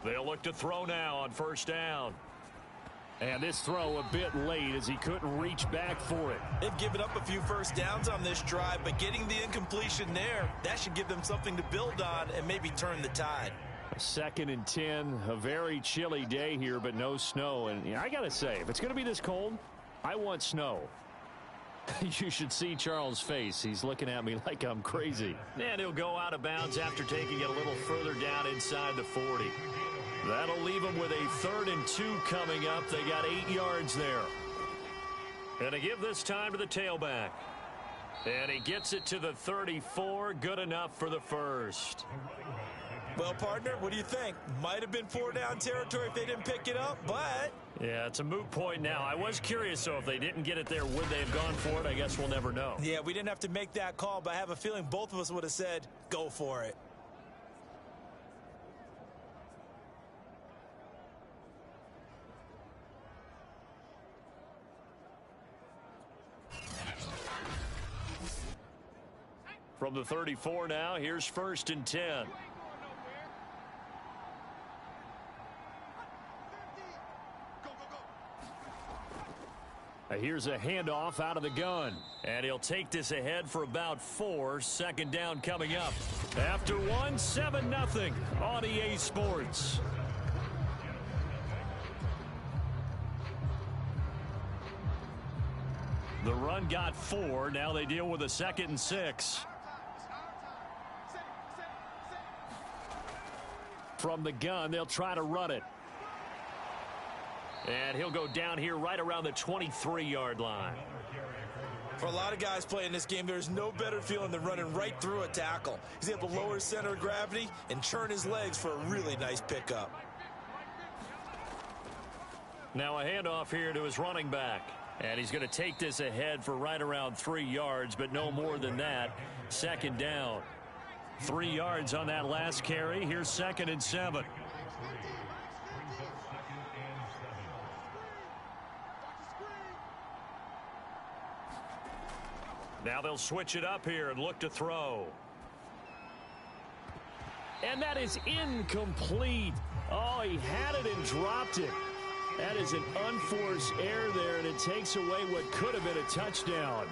They'll look to throw now on first down. And this throw a bit late as he couldn't reach back for it. They've given up a few first downs on this drive, but getting the incompletion there, that should give them something to build on and maybe turn the tide. 2nd and 10, a very chilly day here, but no snow. And I got to say, if it's going to be this cold, I want snow. You should see Charles' face. He's looking at me like I'm crazy. And he'll go out of bounds after taking it a little further down inside the 40. That'll leave them with a 3rd and 2 coming up. They got 8 yards there. And to give this time to the tailback. And he gets it to the 34. Good enough for the first. Well, partner, what do you think? Might have been 4-down territory if they didn't pick it up, but... Yeah, it's a moot point now. I was curious, so if they didn't get it there, would they have gone for it? I guess we'll never know. Yeah, we didn't have to make that call, but I have a feeling both of us would have said, go for it. From the 34 now, here's 1st and 10. Here's a handoff out of the gun. And he'll take this ahead for about 4. 2nd down coming up. After 1, 7-0 on EA Sports. The run got 4. Now they deal with a 2nd and 6. From the gun, they'll try to run it. And he'll go down here right around the 23-yard line. For a lot of guys playing this game, there's no better feeling than running right through a tackle. He's able to lower his center of gravity and churn his legs for a really nice pickup. Now a handoff here to his running back. And he's going to take this ahead for right around 3 yards, but no more than that. 2nd down. 3 yards on that last carry. Here's 2nd and 7. Now they'll switch it up here and look to throw. And that is incomplete. Oh, he had it and dropped it. That is an unforced error there, and it takes away what could have been a touchdown.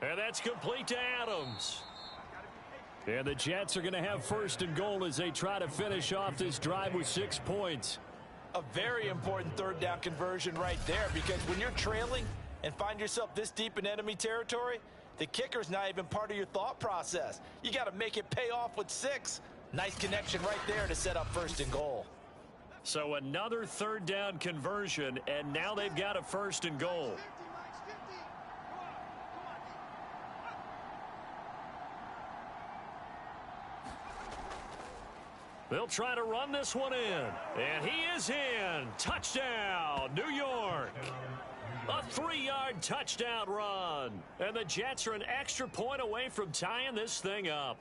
And that's complete to Adams. And the Jets are going to have 1st and goal as they try to finish off this drive with 6 points. A very important 3rd down conversion right there, because when you're trailing and find yourself this deep in enemy territory, the kicker's not even part of your thought process. You got to make it pay off with 6. Nice connection right there to set up 1st and goal. So another 3rd down conversion, and now they've got a 1st and goal. They'll try to run this one in. And he is in. Touchdown, New York. A 3-yard touchdown run. And the Jets are an extra point away from tying this thing up.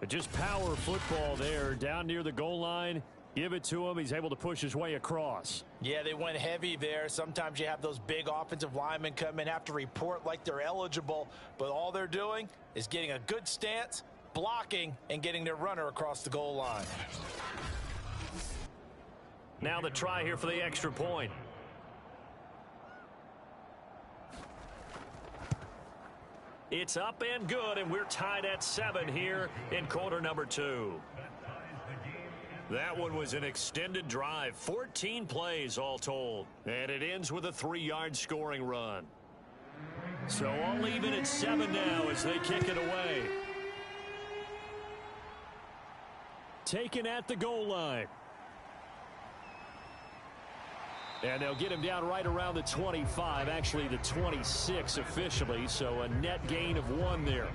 But just power football there down near the goal line. Give it to him. He's able to push his way across. Yeah, they went heavy there. Sometimes you have those big offensive linemen come in, have to report like they're eligible. But all they're doing is getting a good stance, blocking, and getting their runner across the goal line. Now the try here for the extra point. It's up and good, and we're tied at 7 here in quarter number 2. That one was an extended drive, 14 plays all told. And it ends with a 3-yard scoring run. So all leave it at 7 now as they kick it away. Taken at the goal line. And they'll get him down right around the 25, actually the 26 officially, so a net gain of 1 there.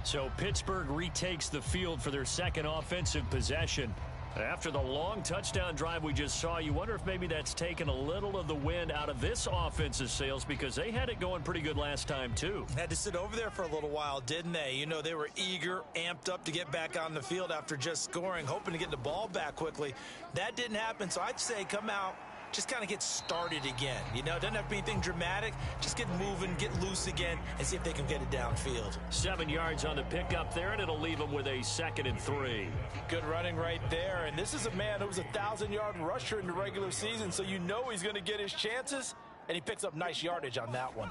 So Pittsburgh retakes the field for their 2nd offensive possession. After the long touchdown drive we just saw, you wonder if maybe that's taken a little of the wind out of this offense's sails, because they had it going pretty good last time too. Had to sit over there for a little while, didn't they? You know, they were eager, amped up to get back on the field after just scoring, hoping to get the ball back quickly. That didn't happen, so I'd say come out, just kind of get started again. You know, it doesn't have to be anything dramatic. Just get moving, get loose again, and see if they can get it downfield. 7 yards on the pickup there, and it'll leave them with a 2nd and 3. Good running right there. And this is a man who was a 1,000-yard rusher in the regular season, so you know he's going to get his chances, and he picks up nice yardage on that one.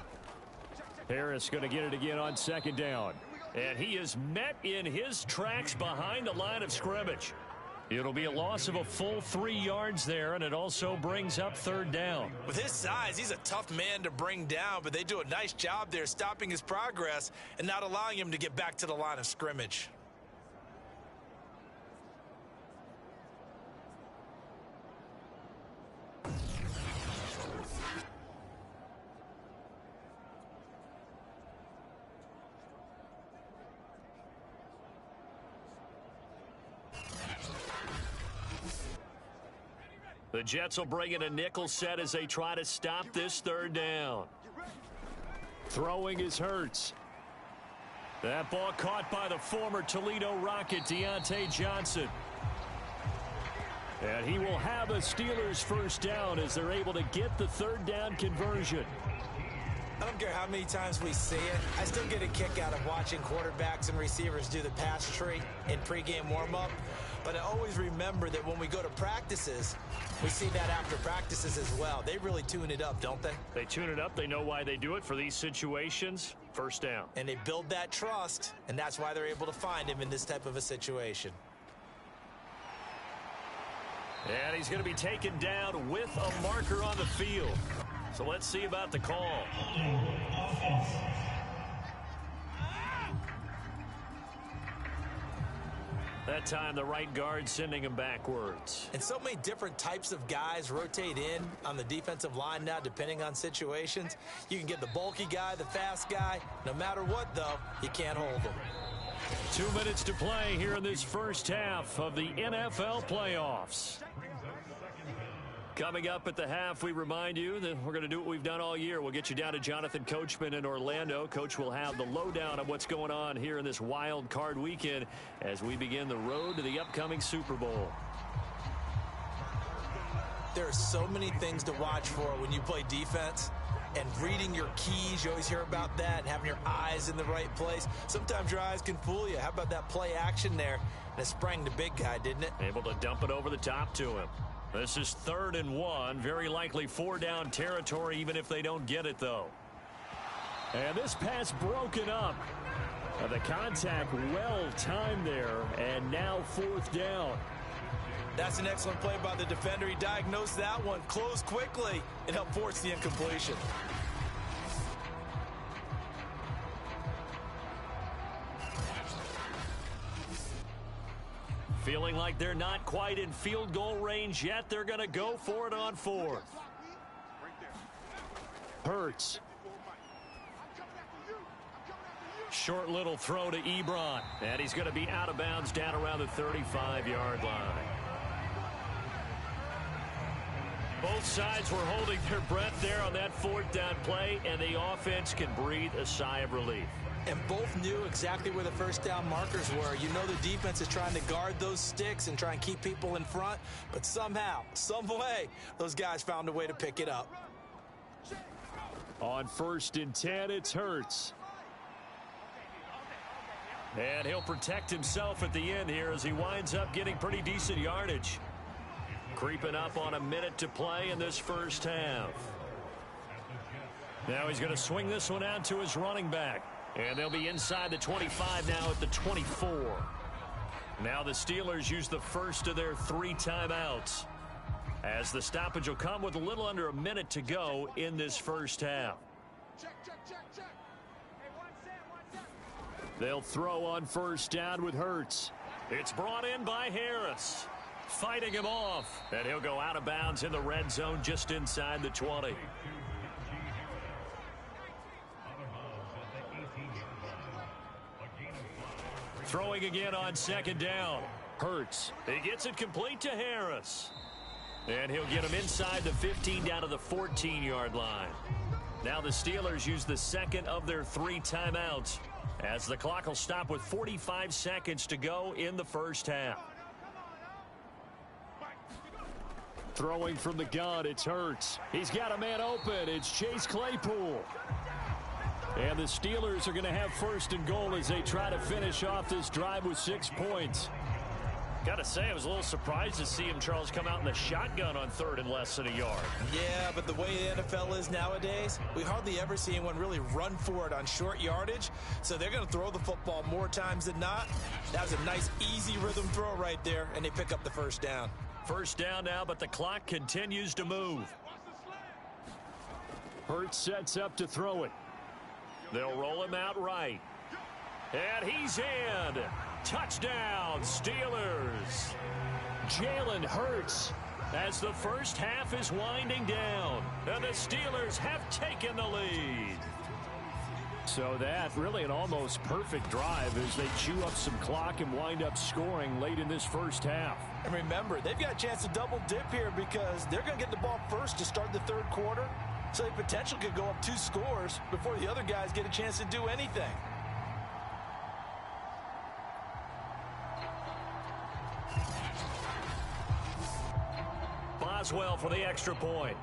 Harris going to get it again on 2nd down. And he is met in his tracks behind the line of scrimmage. It'll be a loss of a full 3 yards there, and it also brings up 3rd down. With his size, he's a tough man to bring down, but they do a nice job there stopping his progress and not allowing him to get back to the line of scrimmage. The Jets will bring in a nickel set as they try to stop this 3rd down. Throwing is Hurts. That ball caught by the former Toledo Rocket, Deontay Johnson. And he will have a Steelers 1st down as they're able to get the 3rd down conversion. I don't care how many times we see it. I still get a kick out of watching quarterbacks and receivers do the pass tree in pregame warm-up. But I always remember that when we go to practices, we see that after practices as well. They really tune it up, don't they? They tune it up. They know why they do it for these situations. 1st down. And they build that trust, and that's why they're able to find him in this type of a situation. And he's going to be taken down with a marker on the field. So let's see about the call. That time the right guard sending him backwards. And so many different types of guys rotate in on the defensive line now depending on situations. You can get the bulky guy, the fast guy. No matter what, though, you can't hold them. 2 minutes to play here in this 1st half of the NFL playoffs. Coming up at the half, we remind you that we're going to do what we've done all year. We'll get you down to Jonathan Coachman in Orlando. Coach will have the lowdown of what's going on here in this wild card weekend as we begin the road to the upcoming Super Bowl. There are so many things to watch for when you play defense. And reading your keys, you always hear about that, and having your eyes in the right place. Sometimes your eyes can fool you. How about that play action there? And it sprang the big guy, didn't it? Able to dump it over the top to him. This is 3rd and 1. Very likely 4-down territory, even if they don't get it, though. And this pass broken up. The contact well timed there, and now 4th down. That's an excellent play by the defender. He diagnosed that one, closed quickly, and helped force the incompletion. Feeling like they're not quite in field goal range yet. They're going to go for it on 4th. Hurts. Short little throw to Ebron. And he's going to be out of bounds down around the 35-yard line. Both sides were holding their breath there on that 4th down play, and the offense can breathe a sigh of relief. And both knew exactly where the 1st down markers were. You know the defense is trying to guard those sticks and try and keep people in front, but somehow, some way, those guys found a way to pick it up. On 1st and 10, it's Hurts. And he'll protect himself at the end here as he winds up getting pretty decent yardage. Creeping up on a minute to play in this 1st half. Now he's going to swing this one out to his running back. And they'll be inside the 25 now at the 24. Now the Steelers use the first of their 3 timeouts, as the stoppage will come with a little under a minute to go in this 1st half. They'll throw on 1st down with Hurts. It's brought in by Harris. Fighting him off. And he'll go out of bounds in the red zone just inside the 20. Throwing again on 2nd down. Hurts. He gets it complete to Harris. And he'll get him inside the 15 down to the 14-yard line. Now the Steelers use the 2nd of their 3 timeouts, as the clock will stop with 45 seconds to go in the 1st half. Throwing from the gun, it's Hurts. He's got a man open. It's Chase Claypool. And the Steelers are going to have first and goal as they try to finish off this drive with 6 points. Got to say, I was a little surprised to see him, Charles, come out in the shotgun on third and less than a yard. Yeah, but the way the NFL is nowadays, we hardly ever see anyone really run for it on short yardage. So they're going to throw the football more times than not. That was a nice, easy rhythm throw right there, and they pick up the first down. First down now, but the clock continues to move. Hurts sets up to throw it. They'll roll him out right. And he's in. Touchdown, Steelers. Jalen Hurts as the first half is winding down. And the Steelers have taken the lead. So that really an almost perfect drive as they chew up some clock and wind up scoring late in this first half. And remember, they've got a chance to double dip here because they're going to get the ball first to start the third quarter. So they potentially could go up 2 scores before the other guys get a chance to do anything. Boswell for the extra point.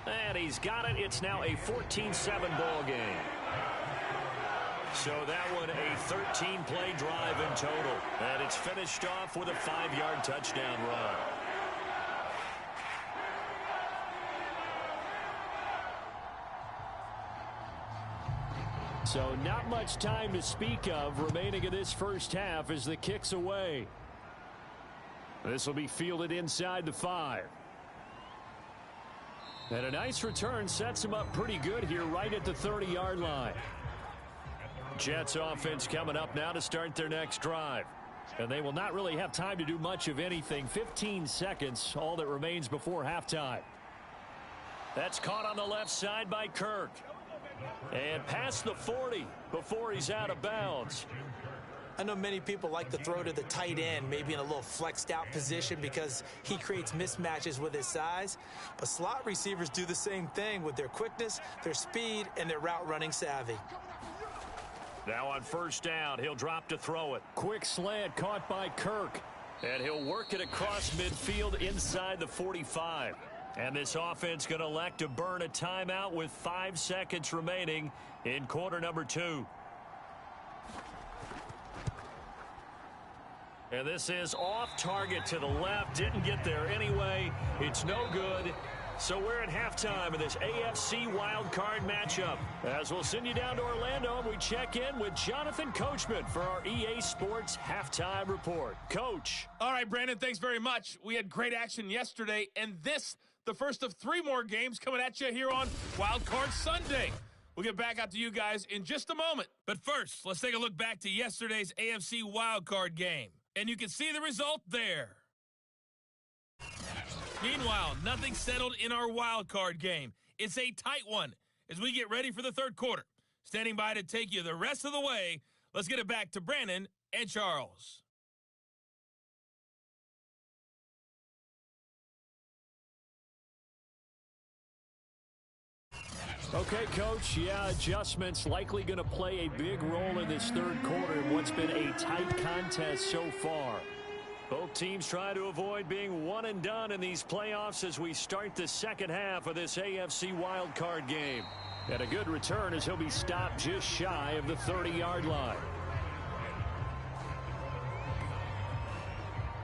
And he's got it. It's now a 14-7 ball game. So that one a 13-play drive in total. And it's finished off with a 5-yard touchdown run. So not much time to speak of remaining in this first half as the kick's away. This will be fielded inside the 5. And a nice return sets him up pretty good here right at the 30-yard line. Jets offense coming up now to start their next drive. And they will not really have time to do much of anything. 15 seconds, all that remains before halftime. That's caught on the left side by Kirk. And past the 40 before he's out of bounds. I know many people like to throw to the tight end, maybe in a little flexed out position because he creates mismatches with his size. But slot receivers do the same thing with their quickness, their speed, and their route running savvy. Now on first down, he'll drop to throw it. Quick slant caught by Kirk. And he'll work it across midfield inside the 45. And this offense going to elect to burn a timeout with 5 seconds remaining in quarter number 2. And this is off target to the left. Didn't get there anyway. It's no good. So we're at halftime of this AFC Wildcard matchup. As we'll send you down to Orlando, and we check in with Jonathan Coachman for our EA Sports Halftime Report. Coach. All right, Brandon, thanks very much. We had great action yesterday, and this, the first of 3 more games coming at you here on Wildcard Sunday. We'll get back out to you guys in just a moment. But first, let's take a look back to yesterday's AFC Wildcard game. And you can see the result there. Meanwhile, nothing settled in our wild card game. It's a tight one as we get ready for the third quarter. Standing by to take you the rest of the way, let's get it back to Brandon and Charles. Okay, Coach. Yeah, adjustments likely going to play a big role in this third quarter in what's been a tight contest so far. Both teams try to avoid being one and done in these playoffs as we start the second half of this AFC wildcard game. And a good return as he'll be stopped just shy of the 30-yard line.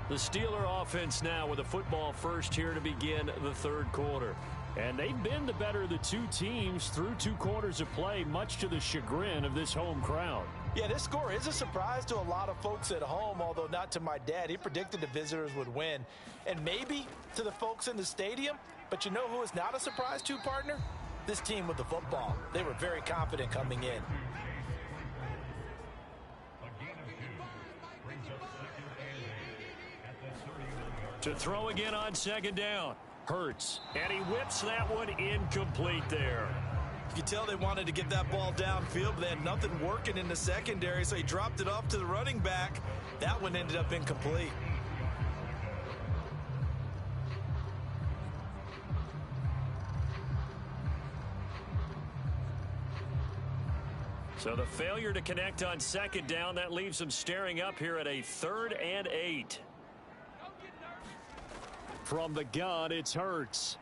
The Steeler offense now with a football first here to begin the third quarter. And they've been the better of the 2 teams through 2 quarters of play, much to the chagrin of this home crowd. Yeah, this score is a surprise to a lot of folks at home, although not to my dad. He predicted the visitors would win. And maybe to the folks in the stadium, but you know who is not a surprise to, partner? This team with the football. They were very confident coming in. To throw again on second down. Hurts. And he whips that one incomplete there. You could tell they wanted to get that ball downfield, but they had nothing working in the secondary, so he dropped it off to the running back. That one ended up incomplete. So the failure to connect on second down, that leaves them staring up here at a 3rd and 8. From the gun, it's Hurts.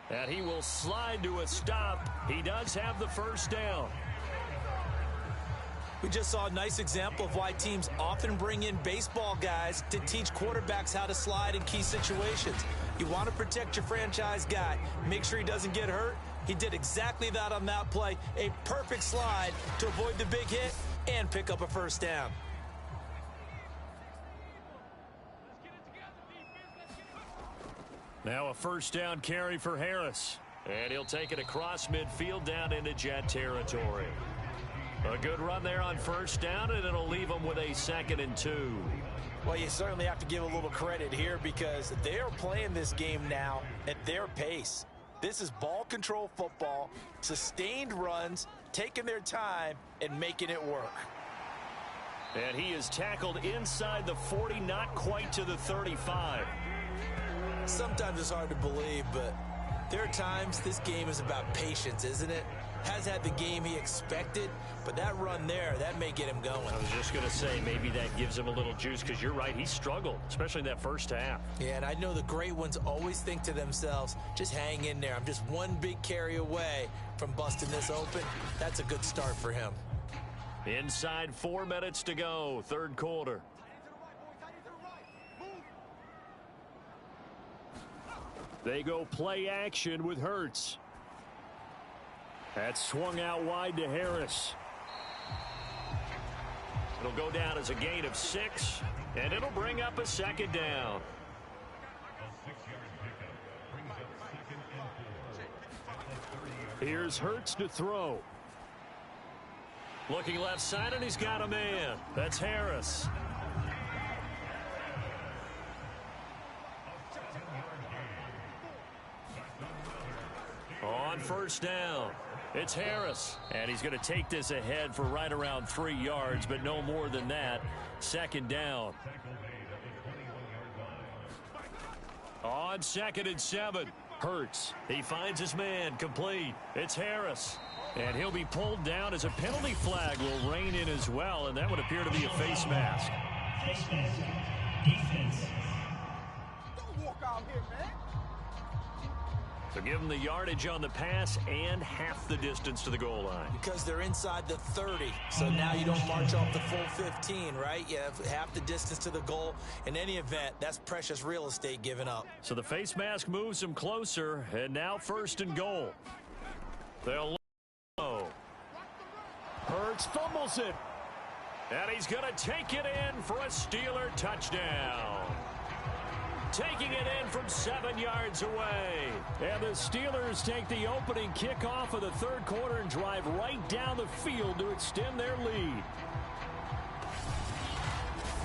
And he will slide to a stop. He does have the first down. We just saw a nice example of why teams often bring in baseball guys to teach quarterbacks how to slide in key situations. You want to protect your franchise guy. Make sure he doesn't get hurt. He did exactly that on that play. A perfect slide to avoid the big hit and pick up a first down. Now a first down carry for Harris. And he'll take it across midfield down into Jet territory. A good run there on first down, and it'll leave them with a 2nd and 2. Well, you certainly have to give a little credit here because they are playing this game now at their pace. This is ball control football, sustained runs, taking their time, and making it work. And he is tackled inside the 40, not quite to the 35. Sometimes it's hard to believe, but there are times this game is about patience, isn't it? Has had the game he expected, but that run there, that may get him going. I was just going to say, maybe that gives him a little juice, because you're right, he struggled, especially in that first half. Yeah, and I know the great ones always think to themselves, just hang in there. I'm just one big carry away from busting this open. That's a good start for him. Inside 4 minutes to go, 3rd quarter. They go play action with Hurts. That's swung out wide to Harris. It'll go down as a gain of 6, and it'll bring up a 2nd down. Here's Hurts to throw. Looking left side, and he's got a man. That's Harris. On first down, it's Harris. And he's going to take this ahead for right around 3 yards, but no more than that. 2nd down. On 2nd and 7. Hurts. He finds his man, complete. It's Harris. And he'll be pulled down as a penalty flag will rein in as well, and that would appear to be a face mask. Defense. Don't walk out here, man. So give them the yardage on the pass and half the distance to the goal line. Because they're inside the 30, so now you don't march off the full 15, right? You have half the distance to the goal. In any event, that's precious real estate given up. So the face mask moves them closer, and now 1st and goal. They'll low. Hurts fumbles it. And he's going to take it in for a Steeler touchdown. Taking it in from 7 yards away. And the Steelers take the opening kickoff of the 3rd quarter and drive right down the field to extend their lead.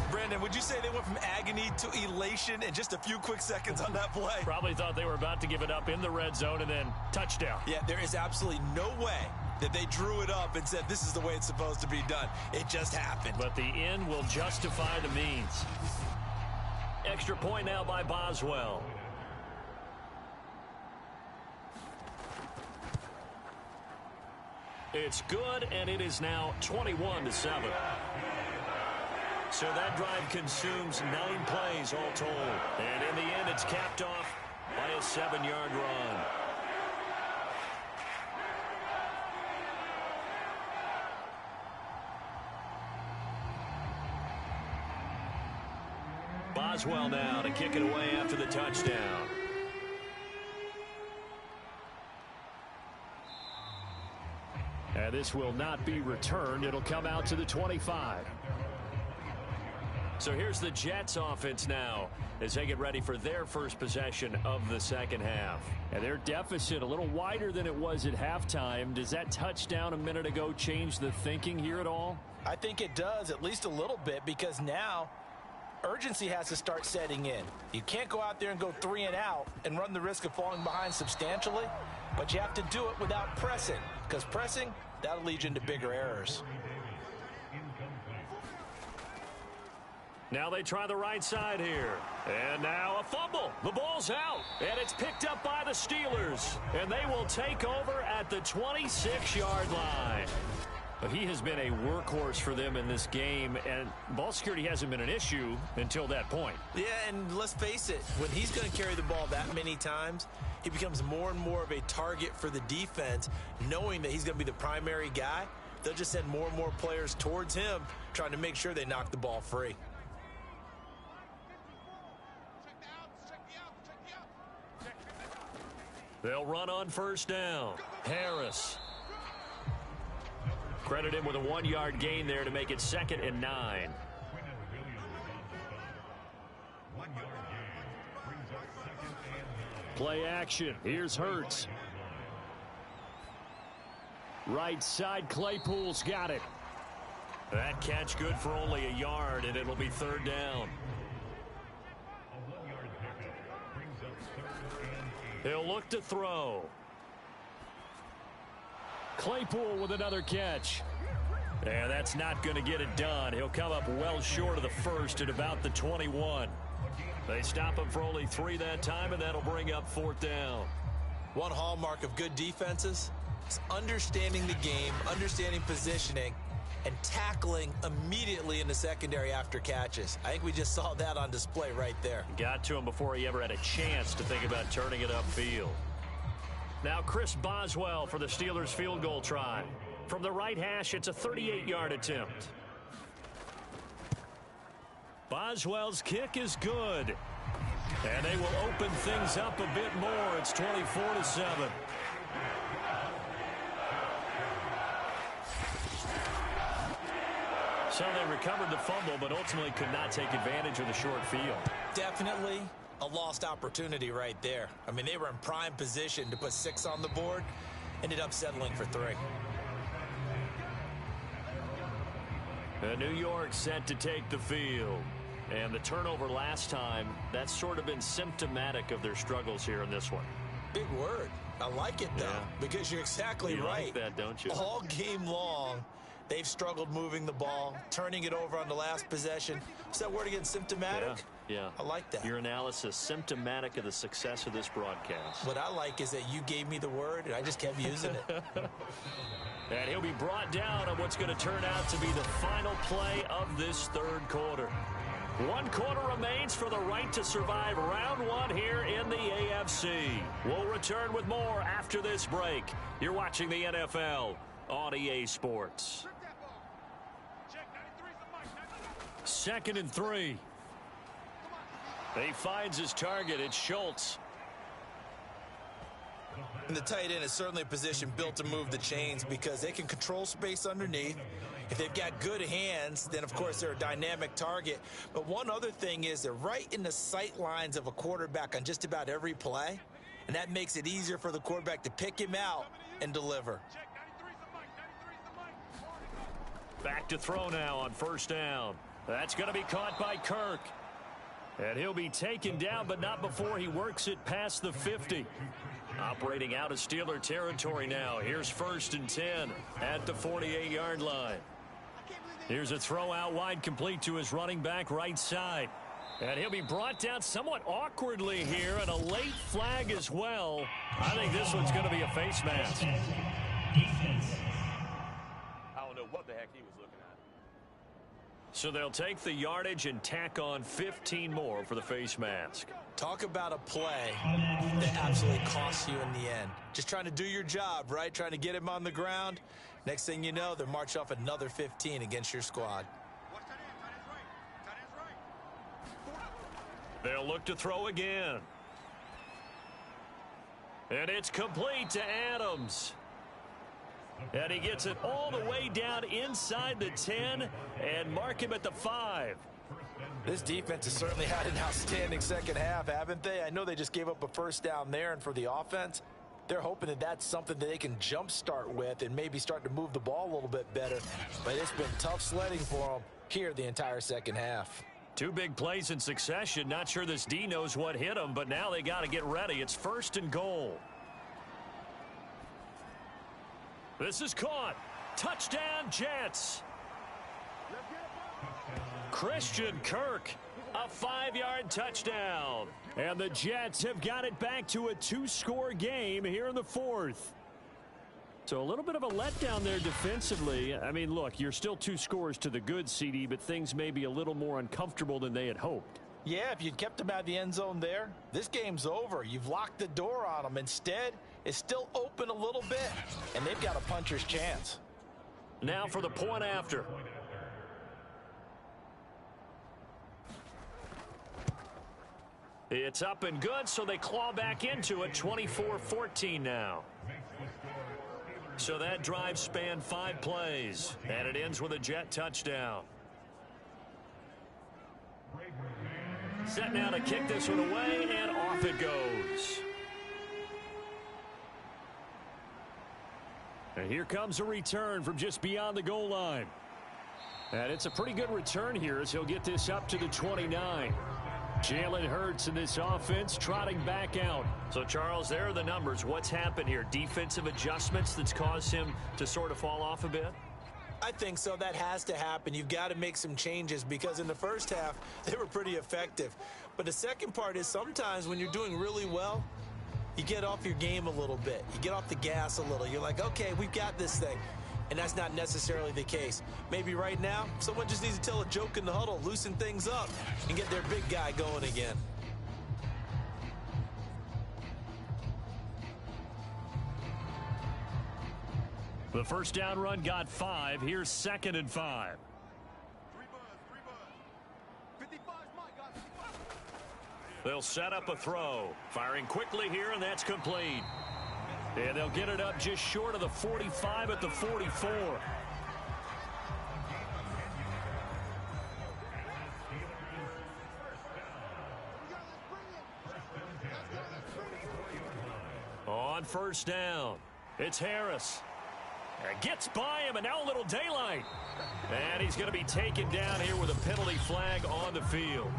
Brandon, would you say they went from agony to elation in just a few quick seconds on that play? Probably thought they were about to give it up in the red zone and then touchdown. Yeah, there is absolutely no way that they drew it up and said this is the way it's supposed to be done. It just happened. But the end will justify the means. Extra point now by Boswell. It's good, and it is now 21-7. So that drive consumes 9 plays all told. And in the end, it's capped off by a 7-yard run. Boswell now to kick it away after the touchdown. And this will not be returned. It'll come out to the 25. So here's the Jets offense now as they get ready for their first possession of the second half. And their deficit a little wider than it was at halftime. Does that touchdown a minute ago change the thinking here at all? I think it does, at least a little bit, because now urgency has to start setting in. You can't go out there and go 3 and out and run the risk of falling behind substantially, but you have to do it without pressing, because pressing, that'll lead you into bigger errors. Now they try the right side here. And now a fumble. The ball's out. And it's picked up by the Steelers. And they will take over at the 26-yard line. He has been a workhorse for them in this game, and ball security hasn't been an issue until that point. Yeah, and let's face it, when he's going to carry the ball that many times, he becomes more and more of a target for the defense, knowing that he's going to be the primary guy. They'll just send more and more players towards him, trying to make sure they knock the ball free. They'll run on first down. Harris. Credit him with a 1-yard gain there to make it 2nd and 9. Play action. Here's Hurts. Right side, Claypool's got it. That catch good for only a yard, and it'll be 3rd down. He'll look to throw. Claypool with another catch. And that's not going to get it done. He'll come up well short of the first at about the 21. They stop him for only 3 that time, and that'll bring up 4th down. One hallmark of good defenses is understanding the game, understanding positioning, and tackling immediately in the secondary after catches. I think we just saw that on display right there. Got to him before he ever had a chance to think about turning it upfield. Now Chris Boswell for the Steelers field goal try. From the right hash, it's a 38-yard attempt. Boswell's kick is good. And they will open things up a bit more. It's 24-7. So they recovered the fumble, but ultimately could not take advantage of the short field. Definitely a lost opportunity right there. I mean, they were in prime position to put 6 on the board, ended up settling for 3. New York set to take the field. And the turnover last time, that's sort of been symptomatic of their struggles here in this one. Big word. I like it, though, because you're exactly right. You like that, don't you? All game long, they've struggled moving the ball, turning it over on the last possession. Is that word again, symptomatic? Yeah. I like that. Your analysis, symptomatic of the success of this broadcast. What I like is that you gave me the word, and I just kept using it. And he'll be brought down on what's going to turn out to be the final play of this 3rd quarter. 1 quarter remains for the right to survive round 1 here in the AFC. We'll return with more after this break. You're watching the NFL on EA Sports. 2nd and 3. He finds his target. It's Schultz. And the tight end is certainly a position built to move the chains because they can control space underneath. If they've got good hands, then, of course, they're a dynamic target. But one other thing is they're right in the sight lines of a quarterback on just about every play, and that makes it easier for the quarterback to pick him out and deliver. Back to throw now on first down. That's going to be caught by Kirk. And he'll be taken down, but not before he works it past the 50. Operating out of Steeler territory now. Here's 1st and 10 at the 48-yard line. Here's a throw out wide, complete to his running back right side. And he'll be brought down somewhat awkwardly here, and a late flag as well. I think this one's going to be a face mask. I don't know what the heck he was looking at. So they'll take the yardage and tack on 15 more for the face mask. Talk about a play that absolutely costs you in the end. Just trying to do your job, right? Trying to get him on the ground. Next thing you know, they're march off another 15 against your squad. They'll look to throw again. And it's complete to Adams. And he gets it all the way down inside the 10 and mark him at the 5. This defense has certainly had an outstanding second half, haven't they? I know they just gave up a first down there, and for the offense, they're hoping that that's something that they can jumpstart with and maybe start to move the ball a little bit better. But it's been tough sledding for them here the entire second half. 2 big plays in succession. Not sure this D knows what hit them, but now they got to get ready. It's 1st and goal. This is caught. Touchdown, Jets. Christian Kirk. A 5-yard touchdown. And the Jets have got it back to a 2-score game here in the fourth. So a little bit of a letdown there defensively. I mean, look, you're still 2 scores to the good, CD, but things may be a little more uncomfortable than they had hoped. Yeah, if you'd kept them out of the end zone there, this game's over. You've locked the door on them. Instead, it's still open a little bit, and they've got a puncher's chance. Now for the point after. It's up and good, so they claw back into it, 24-14 now. So that drive spanned 5 plays, and it ends with a Jet touchdown. Set now to kick this one away, and off it goes. And here comes a return from just beyond the goal line. And it's a pretty good return here as he'll get this up to the 29. Jalen Hurts in this offense trotting back out. So, Charles, there are the numbers. What's happened here? Defensive adjustments that's caused him to sort of fall off a bit? I think so. That has to happen. You've got to make some changes because in the first half, they were pretty effective. But the second part is sometimes when you're doing really well, you get off your game a little bit. You get off the gas a little. You're like, okay, we've got this thing. And that's not necessarily the case. Maybe right now, someone just needs to tell a joke in the huddle, loosen things up, and get their big guy going again. The first down run got 5. Here's 2nd and 5. They'll set up a throw. Firing quickly here, and that's complete. And they'll get it up just short of the 45 at the 44. On first down, it's Harris. Gets by him, and now a little daylight. And he's going to be taken down here with a penalty flag on the field.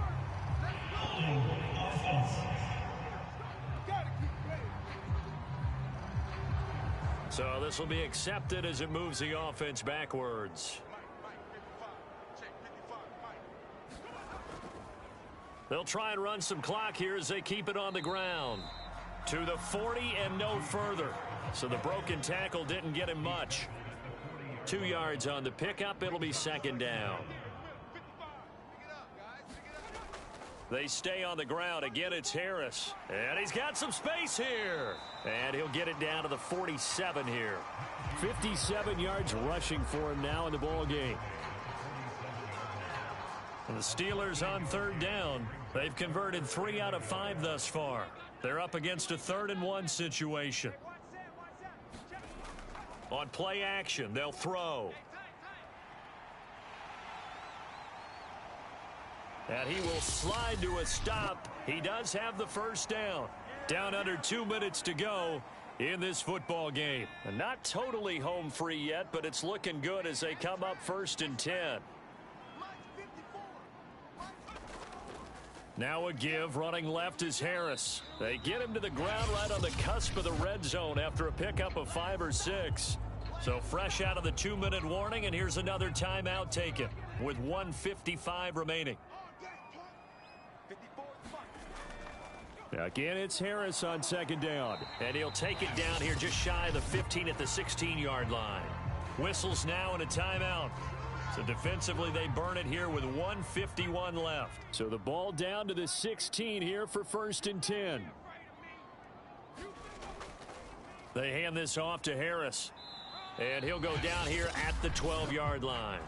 So this will be accepted as it moves the offense backwards. They'll try and run some clock here as they keep it on the ground. To the 40 and no further. So the broken tackle didn't get him much. 2 yards on the pickup. It'll be 2nd down. They stay on the ground. Again, it's Harris. And he's got some space here. And he'll get it down to the 47 here. 57 yards rushing for him now in the ball game. And the Steelers on 3rd down. They've converted 3 out of 5 thus far. They're up against a 3rd and 1 situation. On play action, they'll throw. And he will slide to a stop. He does have the first down. Down under 2 minutes to go in this football game. And not totally home free yet, but it's looking good as they come up 1st and 10. Now a give. Running left is Harris. They get him to the ground right on the cusp of the red zone after a pickup of 5 or 6. So fresh out of the 2-minute warning, and here's another timeout taken with 1:55 remaining. Again, it's Harris on 2nd down. And he'll take it down here just shy of the 15 at the 16-yard line. Whistles now and a timeout. So defensively, they burn it here with 1:51 left. So the ball down to the 16 here for 1st and 10. They hand this off to Harris. And he'll go down here at the 12-yard line.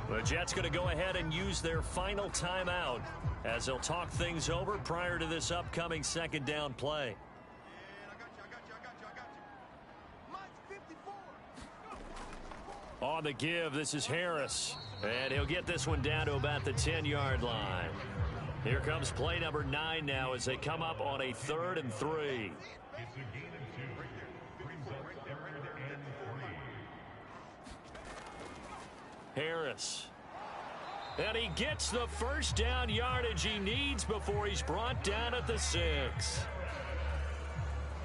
The Jets going to go ahead and use their final timeout as they'll talk things over prior to this upcoming 2nd down play. On the give, this is Harris. And he'll get this one down to about the 10-yard line. Here comes play number 9 now as they come up on a 3rd and 3. Harris. And he gets the first down yardage he needs before he's brought down at the 6.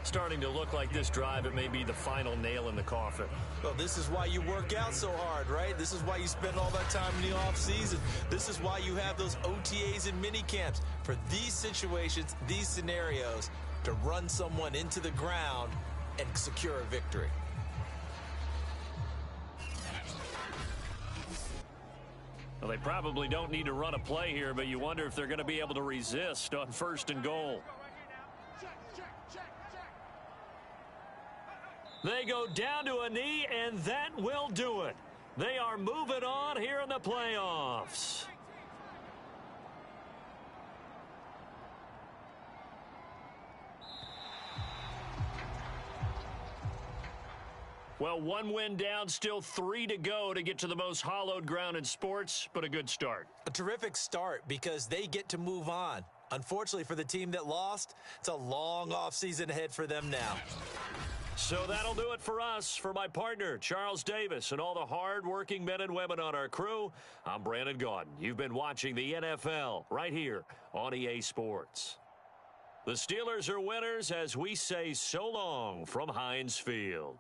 Starting to look like this drive, it may be the final nail in the coffin. Well, this is why you work out so hard, right? This is why you spend all that time in the offseason. This is why you have those OTAs and mini camps for these situations, these scenarios, to run someone into the ground and secure a victory. Well, they probably don't need to run a play here, but you wonder if they're going to be able to resist on 1st and goal. They go down to a knee, and that will do it. They are moving on here in the playoffs. Well, 1 win down, still 3 to go to get to the most hallowed ground in sports, but a good start. A terrific start because they get to move on. Unfortunately for the team that lost, it's a long offseason ahead for them now. So that'll do it for us. For my partner, Charles Davis, and all the hard-working men and women on our crew, I'm Brandon Gaudin. You've been watching the NFL right here on EA Sports. The Steelers are winners as we say so long from Heinz Field.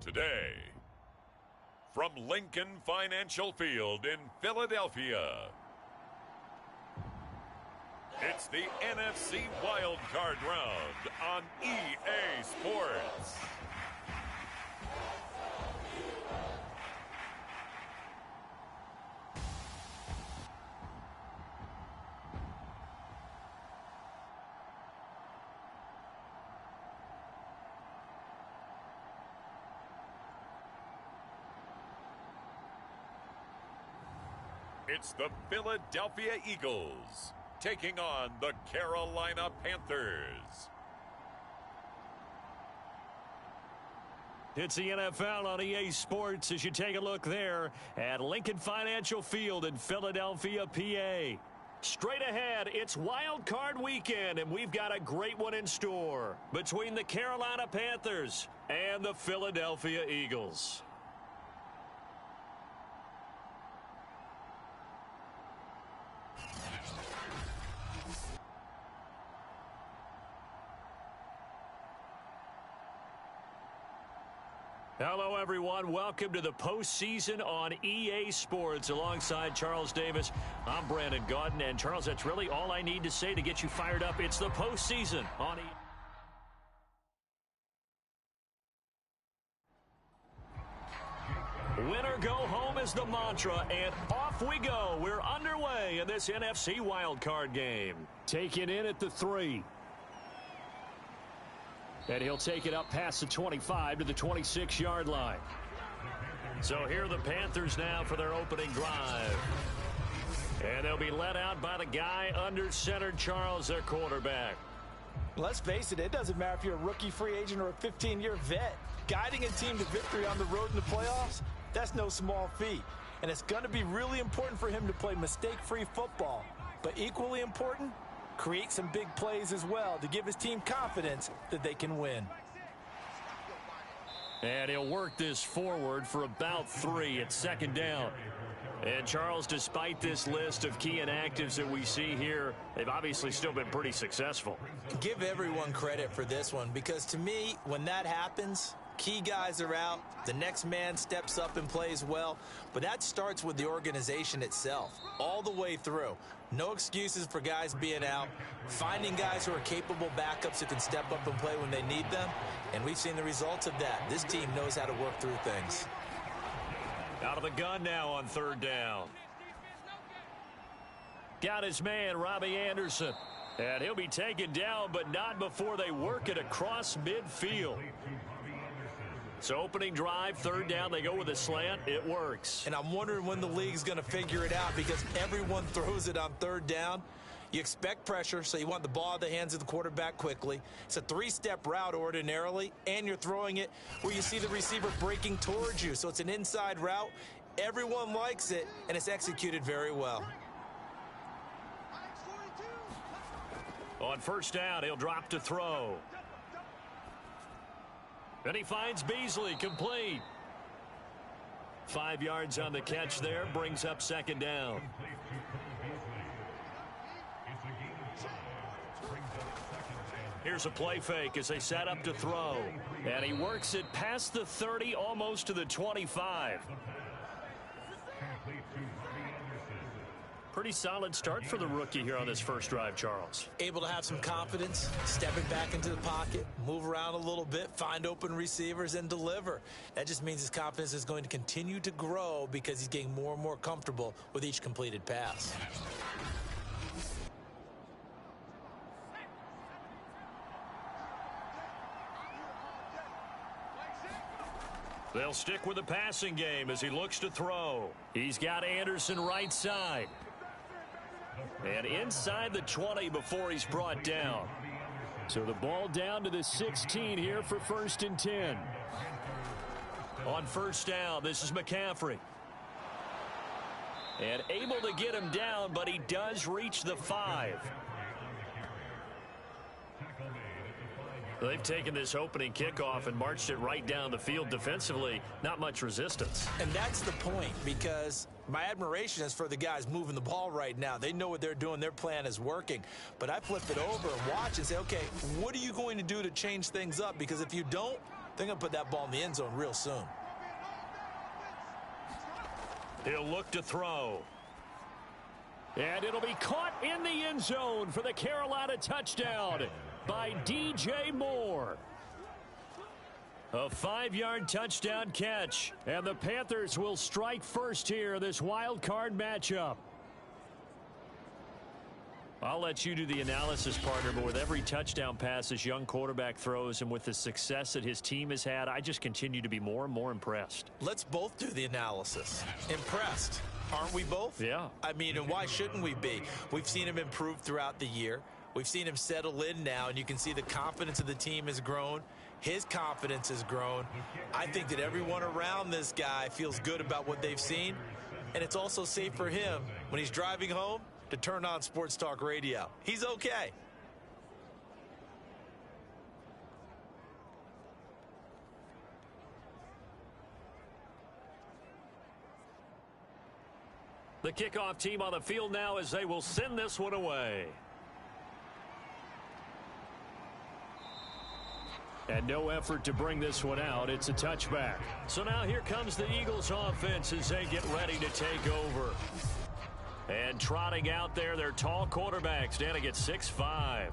Today, from Lincoln Financial Field in Philadelphia, it's the NFC Wildcard round on EA Sports. It's the Philadelphia Eagles taking on the Carolina Panthers. It's the NFL on EA Sports as you take a look there at Lincoln Financial Field in Philadelphia, PA. Straight ahead, it's Wild Card Weekend, and we've got a great one in store between the Carolina Panthers and the Philadelphia Eagles. Hello, everyone. Welcome to the postseason on EA Sports. Alongside Charles Davis, I'm Brandon Gaudin. And, Charles, that's really all I need to say to get you fired up. It's the postseason on EA. Winner or go home is the mantra, and off we go. We're underway in this NFC wildcard game. Taken in at the 3. And he'll take it up past the 25 to the 26-yard line. So here are the Panthers now for their opening drive. And they'll be led out by the guy under center, Charles, their quarterback. Let's face it, it doesn't matter if you're a rookie free agent or a 15-year vet. Guiding a team to victory on the road in the playoffs, that's no small feat. And it's going to be really important for him to play mistake-free football. But equally important, create some big plays as well to give his team confidence that they can win. And he'll work this forward for about 3 at second down. And, Charles, despite this list of key inactives that we see here, they've obviously still been pretty successful. Give everyone credit for this one, because to me, when that happens, key guys are out, the next man steps up and plays well, but that starts with the organization itself, all the way through. No excuses for guys being out, finding guys who are capable backups who can step up and play when they need them, and we've seen the results of that. This team knows how to work through things. Out of the gun now on third down. Got his man, Robbie Anderson. And he'll be taken down, but not before they work it across midfield. So opening drive, third down, they go with a slant. It works. And I'm wondering when the league's going to figure it out, because everyone throws it on third down. You expect pressure, so you want the ball in the hands of the quarterback quickly. It's a 3-step route ordinarily, and you're throwing it where you see the receiver breaking towards you. So it's an inside route. Everyone likes it, and it's executed very well. On first down, he'll drop to throw. And he finds Beasley, complete. 5 yards on the catch there, brings up second down. Here's a play fake as they set up to throw. And he works it past the 30, almost to the 25. Pretty solid start for the rookie here on this first drive, Charles. Able to have some confidence, stepping back into the pocket, move around a little bit, find open receivers, and deliver. That just means his confidence is going to continue to grow because he's getting more and more comfortable with each completed pass. They'll stick with the passing game as he looks to throw. He's got Anderson right side. And inside the 20 before he's brought down. So the ball down to the 16 here for 1st and 10. On first down, this is McCaffrey. And able to get him down, but he does reach the 5. They've taken this opening kickoff and marched it right down the field defensively. Not much resistance. And that's the point, because my admiration is for the guys moving the ball right now. They know what they're doing. Their plan is working. But I flip it over and watch and say, okay, what are you going to do to change things up? Because if you don't, they're going to put that ball in the end zone real soon. He'll look to throw. And it'll be caught in the end zone for the Carolina touchdown by DJ Moore. A 5-yard touchdown catch. And the Panthers will strike first here in this wild card matchup. I'll let you do the analysis, partner, but with every touchdown pass this young quarterback throws and with the success that his team has had, I just continue to be more and more impressed. Let's both do the analysis. Impressed. Aren't we both? Yeah. I mean, and why shouldn't we be? We've seen him improve throughout the year. We've seen him settle in now, and you can see the confidence of the team has grown. His confidence has grown. I think that everyone around this guy feels good about what they've seen, and it's also safe for him when he's driving home to turn on Sports Talk Radio. He's okay. The kickoff team on the field now as they will send this one away. And no effort to bring this one out. It's a touchback. So now here comes the Eagles offense as they get ready to take over. And trotting out there, their tall quarterback standing at 6'5".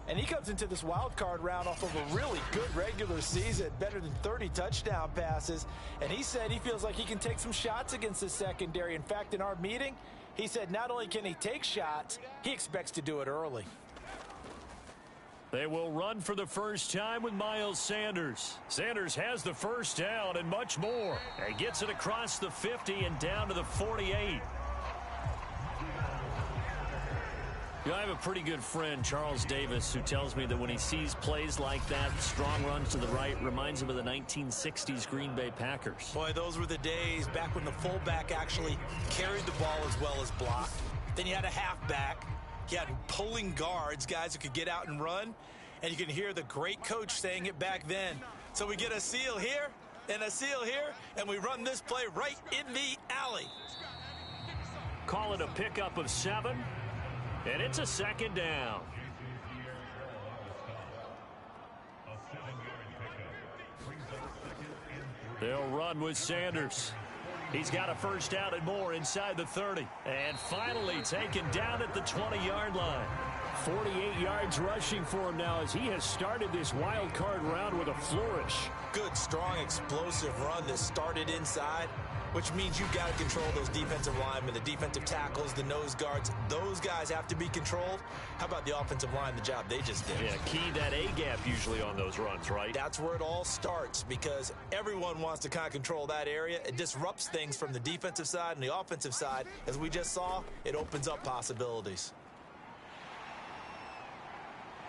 And he comes into this wild card round off of a really good regular season, better than 30 touchdown passes. And he said he feels like he can take some shots against the secondary. In fact, in our meeting, he said not only can he take shots, he expects to do it early. They will run for the first time with Miles Sanders. Sanders has the first down and much more. And gets it across the 50 and down to the 48. You know, I have a pretty good friend, Charles Davis, who tells me that when he sees plays like that, strong runs to the right, reminds him of the 1960s Green Bay Packers. Boy, those were the days back when the fullback actually carried the ball as well as blocked. Then you had a halfback. You had pulling guards, guys who could get out and run. And you can hear the great coach saying it back then. So we get a seal here and a seal here, and we run this play right in the alley. Call it a pickup of 7. And it's a second down. They'll run with Sanders. He's got a first down and more inside the 30. And finally taken down at the 20-yard line. 48 yards rushing for him now as he has started this wild card round with a flourish. Good, strong, explosive run that started inside, which means you've got to control those defensive linemen, the defensive tackles, the nose guards. Those guys have to be controlled. How about the offensive line, the job they just did? Yeah, key that A-gap usually on those runs, right? That's where it all starts because everyone wants to kind of control that area. It disrupts things from the defensive side and the offensive side. As we just saw, it opens up possibilities.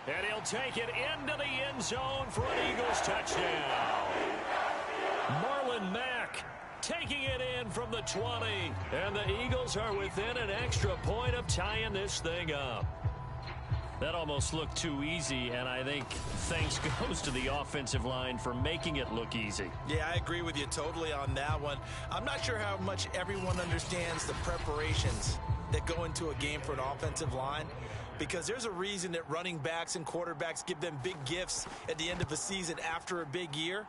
And he'll take it into the end zone for an Eagles touchdown. Marlon Mack taking it in from the 20. And the Eagles are within an extra point of tying this thing up. That almost looked too easy, and I think thanks goes to the offensive line for making it look easy. Yeah, I agree with you totally on that one. I'm not sure how much everyone understands the preparations that go into a game for an offensive line, because there's a reason that running backs and quarterbacks give them big gifts at the end of a season after a big year.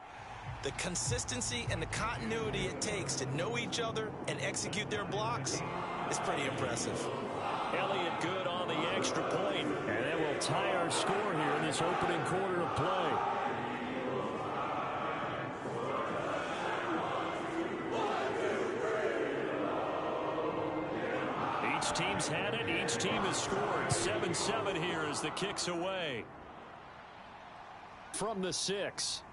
The consistency and the continuity it takes to know each other and execute their blocks is pretty impressive. Elliott good on the extra point. And that will tie our score here in this opening quarter of play. Each team's had it. Each team has scored. 7-7 here as the kick's away. From the 6.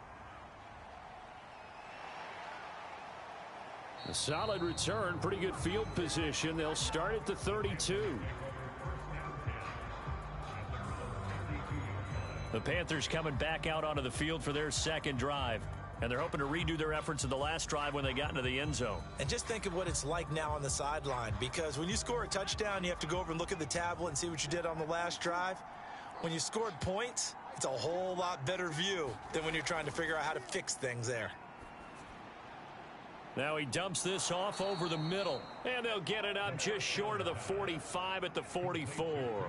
A solid return, pretty good field position. They'll start at the 32. The Panthers coming back out onto the field for their second drive. And they're hoping to redo their efforts in the last drive when they got into the end zone. And just think of what it's like now on the sideline, because when you score a touchdown, you have to go over and look at the tablet and see what you did on the last drive. When you scored points, it's a whole lot better view than when you're trying to figure out how to fix things there. Now he dumps this off over the middle. And they'll get it up just short of the 45 at the 44.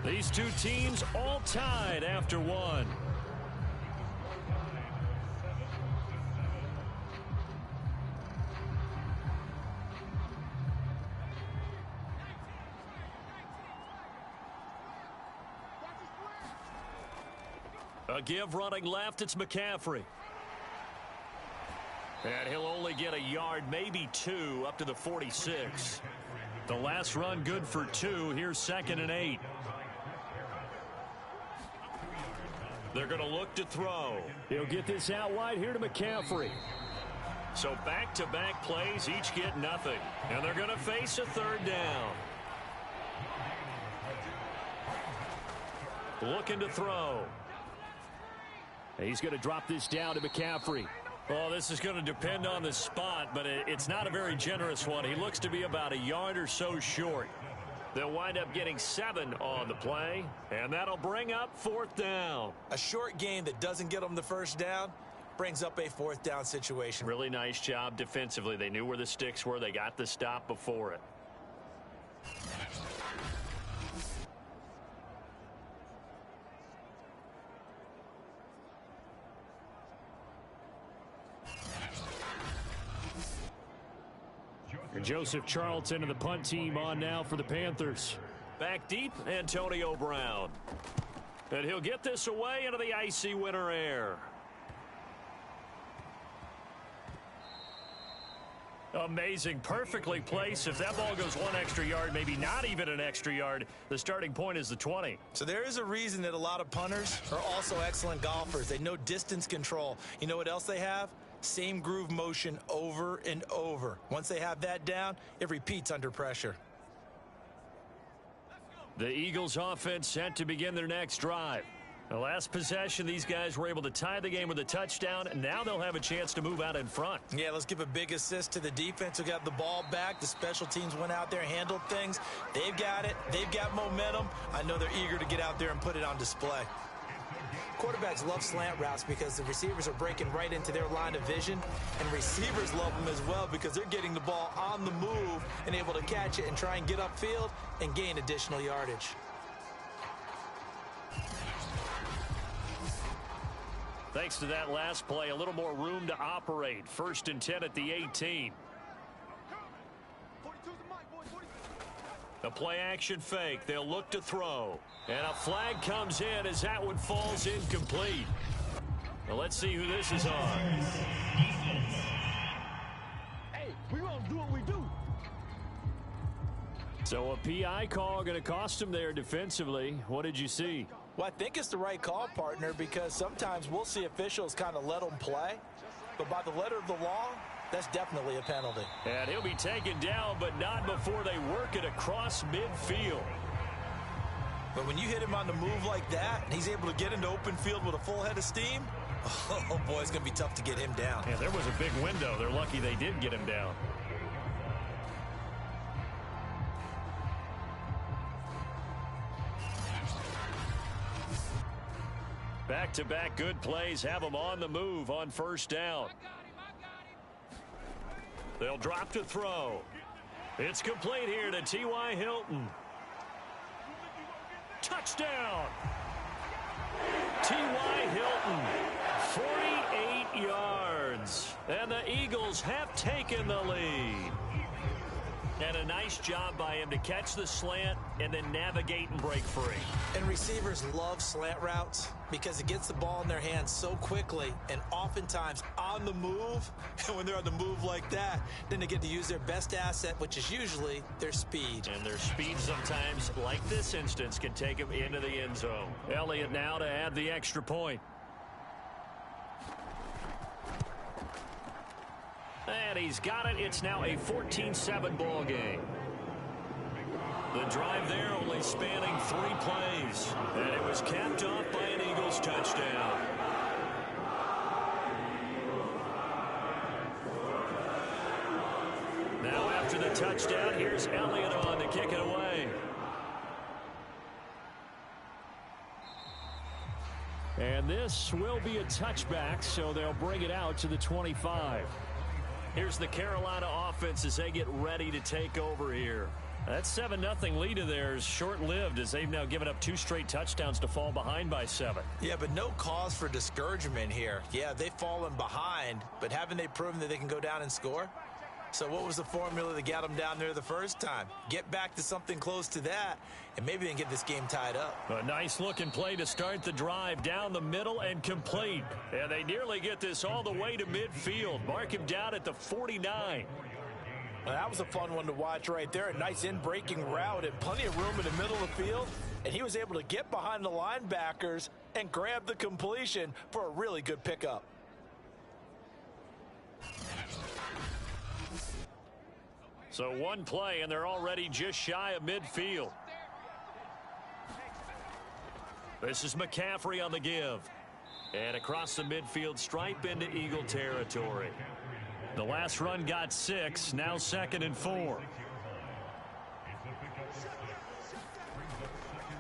These two teams all tied after one. A give running left, it's McCaffrey. And he'll only get a yard, maybe 2, up to the 46. The last run good for 2. Here's 2nd and 8. They're going to look to throw. He'll get this out wide here to McCaffrey. So back-to-back plays, each get nothing. And they're going to face a 3rd down. Looking to throw. He's going to drop this down to McCaffrey. Well, this is going to depend on the spot, but it's not a very generous one. He looks to be about a yard or so short. They'll wind up getting 7 on the play, and that'll bring up 4th down. A short game that doesn't get them the first down brings up a 4th down situation. Really nice job defensively. They knew where the sticks were. They got the stop before it. And Joseph Charlton and the punt team on now for the Panthers. Back deep, Antonio Brown. And he'll get this away into the icy winter air. Amazing, perfectly placed. If that ball goes one extra yard, maybe not even an extra yard, the starting point is the 20. So there is a reason that a lot of punters are also excellent golfers. They know distance control. You know what else they have? Same groove motion over and over. Once they have that down, it repeats under pressure. The Eagles offense set to begin their next drive. The last possession, these guys were able to tie the game with a touchdown, and now they'll have a chance to move out in front. Yeah, let's give a big assist to the defense who got the ball back. The special teams went out there, handled things. They've got it. They've got momentum. I know they're eager to get out there and put it on display. Quarterbacks love slant routes because the receivers are breaking right into their line of vision, and receivers love them as well because they're getting the ball on the move and able to catch it and try and get upfield and gain additional yardage. Thanks to that last play, a little more room to operate. 1st and 10 at the 18. A play action fake. They'll look to throw. And a flag comes in as that one falls incomplete. Well, let's see who this is on. Hey, we gonna do what we do. So a PI call going to cost him there defensively. What did you see? Well, I think it's the right call, partner, because sometimes we'll see officials kind of let them play. But by the letter of the law, that's definitely a penalty. And he'll be taken down, but not before they work it across midfield. But when you hit him on the move like that, and he's able to get into open field with a full head of steam, oh, boy, it's going to be tough to get him down. Yeah, there was a big window. They're lucky they did get him down. Back-to-back good plays have them on the move on 1st down. They'll drop to throw. It's complete here to T.Y. Hilton. Touchdown! T.Y. Hilton, 48 yards. And the Eagles have taken the lead. And a nice job by him to catch the slant and then navigate and break free. And receivers love slant routes because it gets the ball in their hands so quickly and oftentimes on the move. And when they're on the move like that, then they get to use their best asset, which is usually their speed. And their speed sometimes, like this instance, can take them into the end zone. Elliott now to add the extra point. And he's got it. It's now a 14-7 ball game. The drive there only spanning 3 plays. And it was capped off by an Eagles touchdown. Now after the touchdown, here's Elliott on to kick it away. And this will be a touchback, so they'll bring it out to the 25. Here's the Carolina offense as they get ready to take over here. That 7-0 lead of theirs short-lived as they've now given up 2 straight touchdowns to fall behind by 7. Yeah, but no cause for discouragement here. Yeah, they've fallen behind, but haven't they proven that they can go down and score? So what was the formula that got them down there the first time? Get back to something close to that, and maybe they can get this game tied up. A nice-looking play to start the drive down the middle and complete. And they nearly get this all the way to midfield. Mark him down at the 49. Well, that was a fun one to watch right there. A nice in-breaking route and plenty of room in the middle of the field. And he was able to get behind the linebackers and grab the completion for a really good pickup. So one play, and they're already just shy of midfield. This is McCaffrey on the give. And across the midfield stripe into Eagle territory. The last run got 6, now 2nd and 4.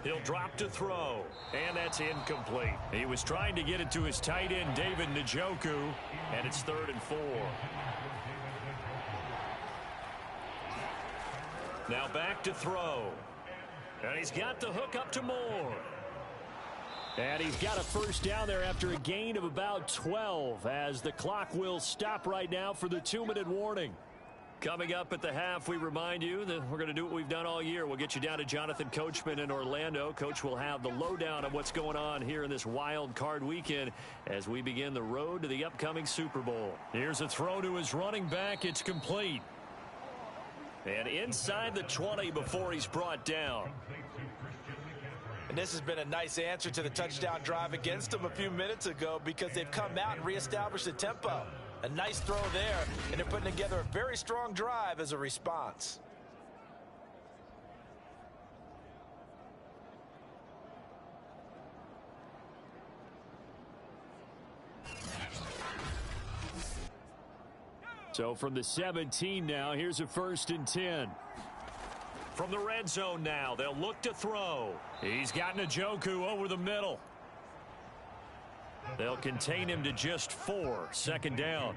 He'll drop to throw, and that's incomplete. He was trying to get it to his tight end, David Njoku, and it's 3rd and 4. Now back to throw. And he's got the hook up to Moore. And he's got a 1st down there after a gain of about 12 as the clock will stop right now for the 2-minute warning. Coming up at the half, we remind you that we're going to do what we've done all year. We'll get you down to Jonathan Coachman in Orlando. Coach will have the lowdown of what's going on here in this wild card weekend as we begin the road to the upcoming Super Bowl. Here's a throw to his running back. It's complete. And inside the 20 before he's brought down. And this has been a nice answer to the touchdown drive against them a few minutes ago because they've come out and reestablished the tempo. A nice throw there, and they're putting together a very strong drive as a response. So from the 17 now, here's a 1st and 10. From the red zone now, they'll look to throw. He's got Njoku over the middle. They'll contain him to just 4. 2nd down.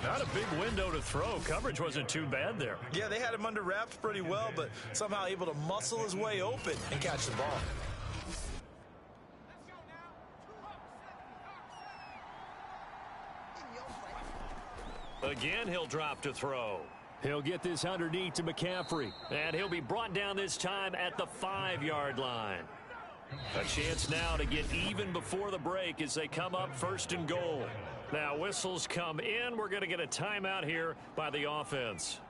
Not a big window to throw. Coverage wasn't too bad there. Yeah, they had him under wraps pretty well, but somehow able to muscle his way open and catch the ball. Again, he'll drop to throw. He'll get this underneath to McCaffrey. And he'll be brought down this time at the 5-yard line. A chance now to get even before the break as they come up 1st and goal. Now whistles come in. We're going to get a timeout here by the offense.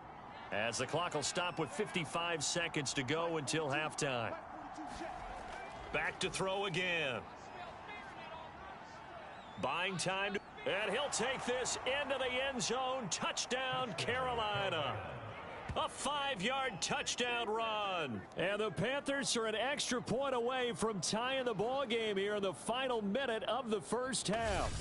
As the clock will stop with 55 seconds to go until halftime. Back to throw again. Buying time. And he'll take this into the end zone. Touchdown, Carolina. A 5-yard touchdown run. And the Panthers are an extra point away from tying the ball game here in the final minute of the first half.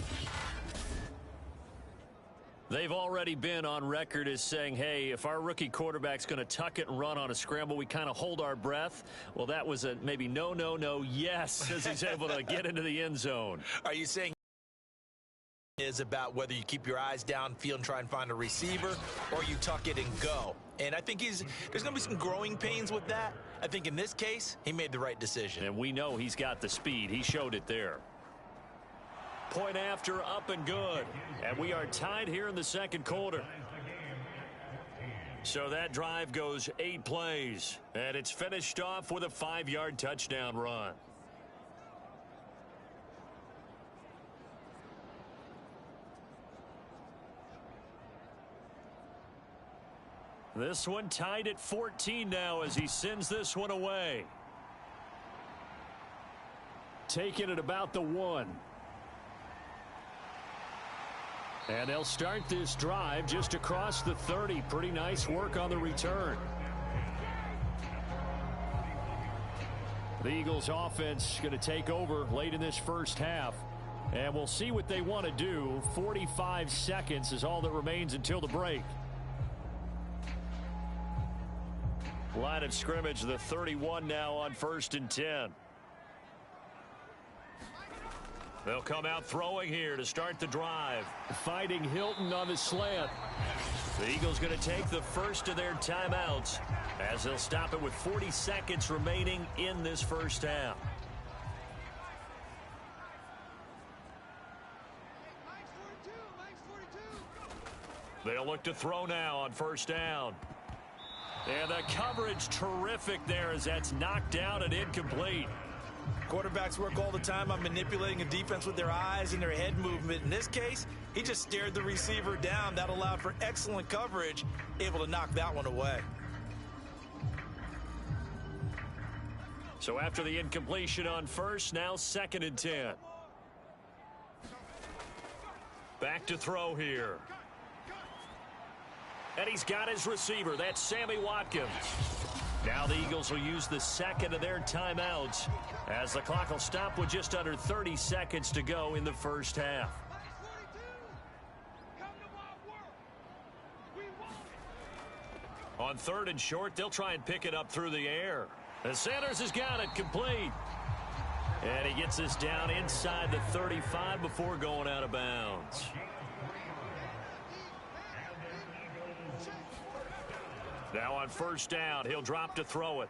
They've already been on record as saying, hey, if our rookie quarterback's going to tuck it and run on a scramble, we kind of hold our breath. Well, that was a maybe no, yes, as he's able to get into the end zone. Are you saying is about whether you keep your eyes downfield and try and find a receiver or you tuck it and go? And I think there's going to be some growing pains with that. I think in this case, he made the right decision. And we know he's got the speed. He showed it there. Point after, up and good. And we are tied here in the 2nd quarter. So that drive goes 8 plays. And it's finished off with a 5-yard touchdown run. This one tied at 14 now as he sends this one away. Taking it about the 1. And they'll start this drive just across the 30. Pretty nice work on the return. The Eagles offense going to take over late in this first half. And we'll see what they want to do. 45 seconds is all that remains until the break. Line of scrimmage, the 31 now on 1st and 10. They'll come out throwing here to start the drive. Fighting Hilton on the slant. The Eagles going to take the first of their timeouts as they'll stop it with 40 seconds remaining in this first half. They'll look to throw now on 1st down. And the coverage terrific there as that's knocked down and incomplete. Quarterbacks work all the time on manipulating a defense with their eyes and their head movement. In this case, he just stared the receiver down. That allowed for excellent coverage, able to knock that one away. So after the incompletion on 1st, now 2nd and 10. Back to throw here. And he's got his receiver. That's Sammy Watkins. Now the Eagles will use the 2nd of their timeouts as the clock will stop with just under 30 seconds to go in the first half. On 3rd and short, they'll try and pick it up through the air. And Sanders has got it complete. And he gets this down inside the 35 before going out of bounds. Now on 1st down, he'll drop to throw it.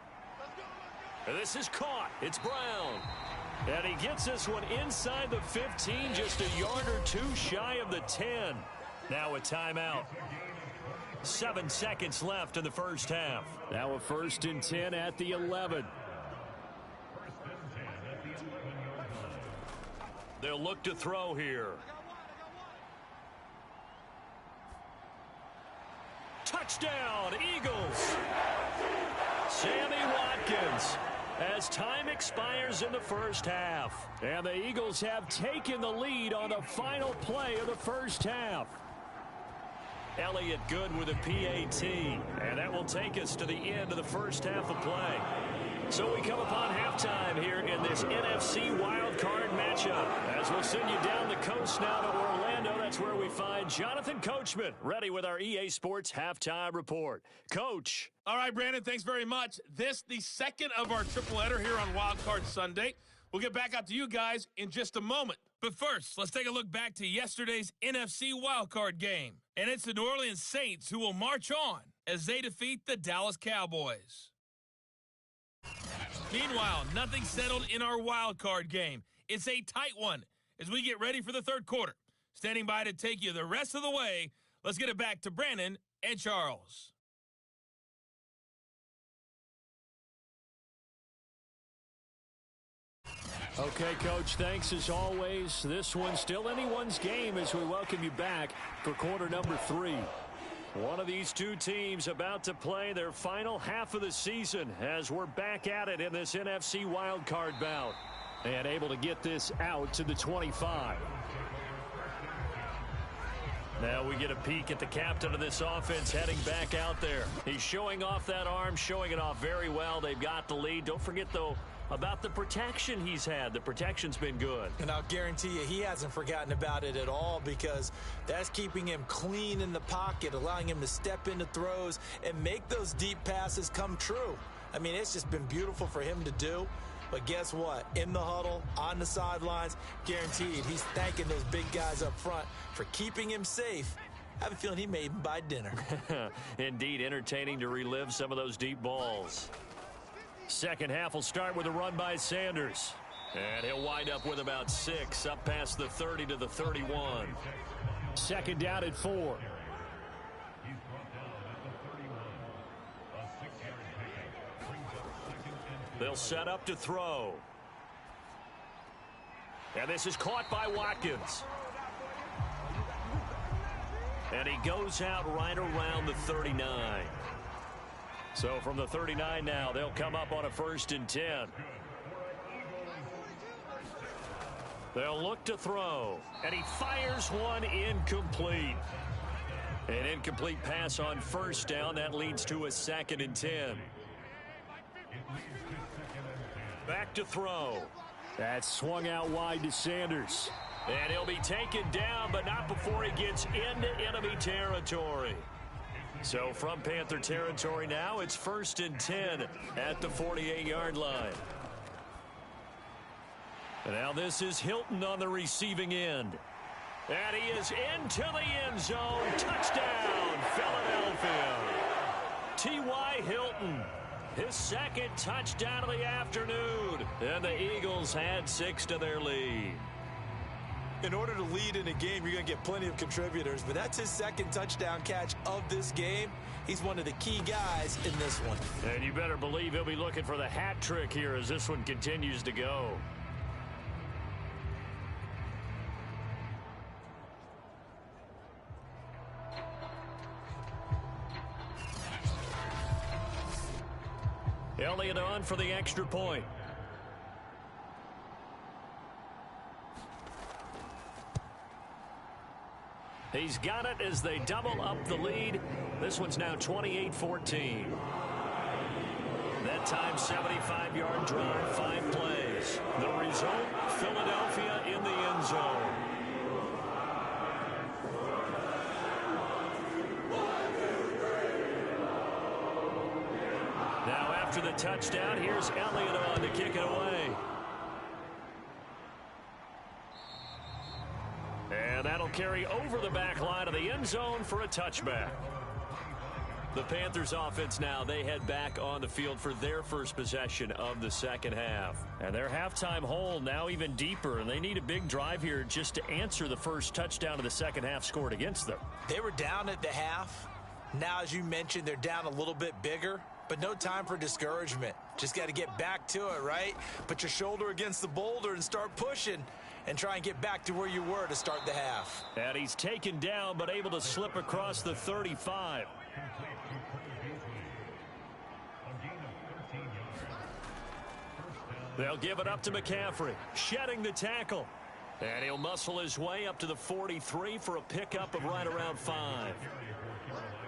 And this is caught. It's Brown. And he gets this one inside the 15, just a yard or two shy of the 10. Now a timeout. 7 seconds left in the first half. Now a 1st and 10 at the 11. They'll look to throw here. Touchdown, Eagles. Sammy Watkins as time expires in the first half. And the Eagles have taken the lead on the final play of the first half. Elliott good with a PAT. And that will take us to the end of the first half of play. So we come upon halftime here in this NFC Wildcard matchup. As we'll send you down the coast now to Orlando, that's where we find Jonathan Coachman ready with our EA Sports Halftime Report. Coach. All right, Brandon, thanks very much. This, the second of our triple header here on Wildcard Sunday. We'll get back out to you guys in just a moment. But first, let's take a look back to yesterday's NFC Wildcard game. And it's the New Orleans Saints who will march on as they defeat the Dallas Cowboys. Meanwhile, nothing settled in our wild card game. It's a tight one as we get ready for the third quarter. Standing by to take you the rest of the way, let's get it back to Brandon and Charles. Okay, Coach, thanks as always. This one's still anyone's game as we welcome you back for quarter number 3. One of these two teams about to play their final half of the season as we're back at it in this NFC wildcard bout. And able to get this out to the 25. Now we get a peek at the captain of this offense heading back out there. He's showing off that arm, showing it off very well. They've got the lead. Don't forget, though, about the protection he's had. The protection's been good. And I'll guarantee you he hasn't forgotten about it at all, because that's keeping him clean in the pocket, allowing him to step into throws and make those deep passes come true. I mean, it's just been beautiful for him to do. But guess what? In the huddle, on the sidelines, guaranteed he's thanking those big guys up front for keeping him safe. I have a feeling he may even buy dinner. Indeed, entertaining to relive some of those deep balls. Second half will start with a run by Sanders. And he'll wind up with about 6 up past the 30 to the 31. Second down at 4. They'll set up to throw. And this is caught by Watkins. And he goes out right around the 39. So from the 39 now, they'll come up on a 1st and 10. They'll look to throw. And he fires one incomplete. An incomplete pass on 1st down. That leads to a 2nd and 10. Back to throw. That swung out wide to Sanders. And he'll be taken down, but not before he gets into enemy territory. So from Panther territory now, it's 1st and 10 at the 48-yard line. And now this is Hilton on the receiving end. And he is into the end zone. Touchdown, Philadelphia. T.Y. Hilton. His 2nd touchdown of the afternoon. And the Eagles had 6 to their lead. In order to lead in a game, you're going to get plenty of contributors, but that's his 2nd touchdown catch of this game. He's one of the key guys in this one. And you better believe he'll be looking for the hat trick here as this one continues to go. Elliott on for the extra point. He's got it as they double up the lead. This one's now 28-14. That time, 75-yard drive, 5 plays. The result, Philadelphia in the end zone. Now after the touchdown, here's Elliott on to kick it away. And that'll carry over the back line of the end zone for a touchback. The Panthers offense now, they head back on the field for their first possession of the second half. And their halftime hole now even deeper, and they need a big drive here just to answer the first touchdown of the second half scored against them. They were down at the half. Now, as you mentioned, they're down a little bit bigger, but no time for discouragement. Just got to get back to it, right? Put your shoulder against the boulder and start pushing and try and get back to where you were to start the half. And he's taken down but able to slip across the 35. They'll give it up to McCaffrey, shedding the tackle. And he'll muscle his way up to the 43 for a pickup of right around 5.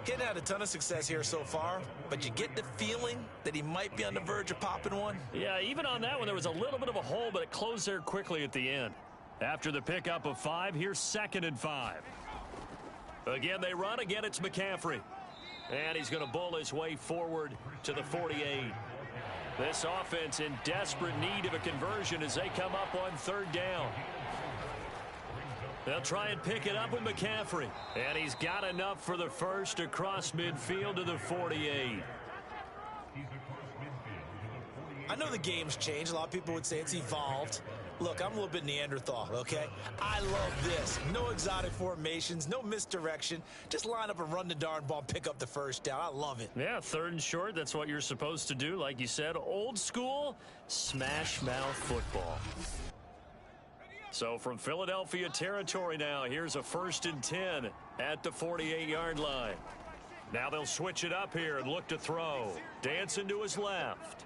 He hadn't had a ton of success here so far, but you get the feeling that he might be on the verge of popping one. Yeah, even on that one, there was a little bit of a hole, but it closed there quickly at the end. After the pickup of 5, here's 2nd and 5. Again, they run. Again, it's McCaffrey. And he's going to bull his way forward to the 48. This offense in desperate need of a conversion as they come up on 3rd down. They'll try and pick it up with McCaffrey. And he's got enough for the first across midfield to the 48. I know the game's changed. A lot of people would say it's evolved. Look, I'm a little bit Neanderthal, okay? I love this. No exotic formations, no misdirection. Just line up and run the darn ball, pick up the first down. I love it. Yeah, 3rd and short, that's what you're supposed to do. Like you said, old school, smash mouth football. So from Philadelphia territory now, here's a 1st and 10 at the 48-yard line. Now they'll switch it up here and look to throw. Dancing to his left.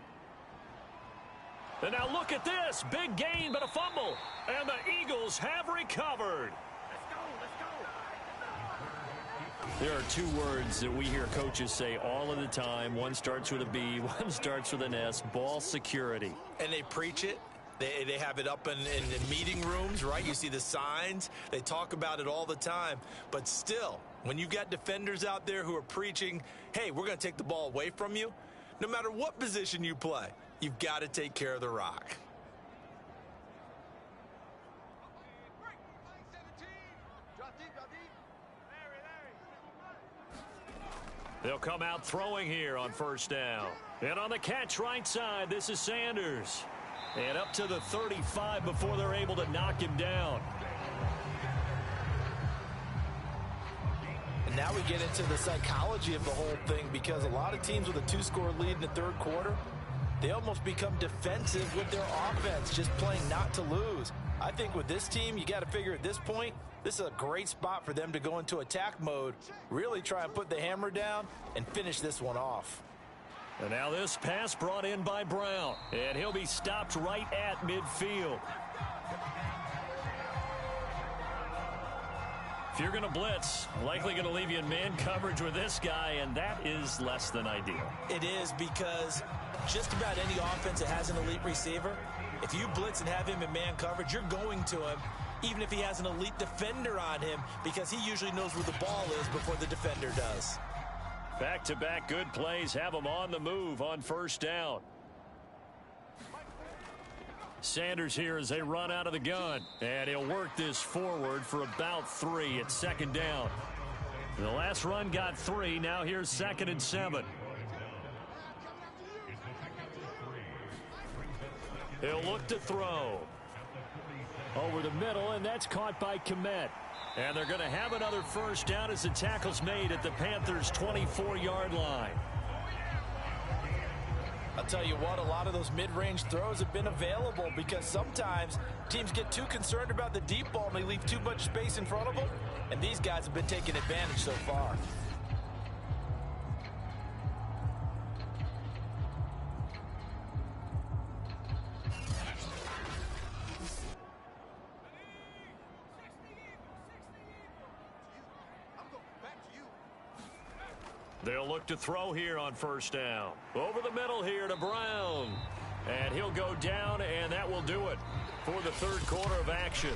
And now look at this. Big gain, but a fumble. And the Eagles have recovered. There are 2 words that we hear coaches say all of the time. One starts with a B, one starts with an S. Ball security. And they preach it. They have it up in meeting rooms, right? You see the signs. They talk about it all the time. But still, when you've got defenders out there who are preaching, hey, we're going to take the ball away from you, no matter what position you play, you've got to take care of the rock. They'll come out throwing here on 1st down. And on the catch right side, this is Sanders. And up to the 35 before they're able to knock him down. And now we get into the psychology of the whole thing, because a lot of teams with a 2-score lead in the 3rd quarter, they almost become defensive with their offense, just playing not to lose. I think with this team, you got to figure at this point, this is a great spot for them to go into attack mode, really try and put the hammer down and finish this one off. And now this pass brought in by Brown. And he'll be stopped right at midfield. If you're going to blitz, likely going to leave you in man coverage with this guy, and that is less than ideal. It is, because just about any offense that has an elite receiver, if you blitz and have him in man coverage, you're going to him, even if he has an elite defender on him, because he usually knows where the ball is before the defender does. Back-to-back good plays have him on the move on 1st down. Sanders here as they run out of the gun. And he'll work this forward for about 3 at 2nd down. The last run got 3. Now here's 2nd and 7. He'll look to throw. Over the middle, and that's caught by Kmet. And they're going to have another 1st down as the tackle's made at the Panthers' 24-yard line. I'll tell you what, a lot of those mid-range throws have been available, because sometimes teams get too concerned about the deep ball and they leave too much space in front of them, and these guys have been taking advantage so far. They'll look to throw here on 1st down. Over the middle here to Brown. And he'll go down, and that will do it for the 3rd quarter of action.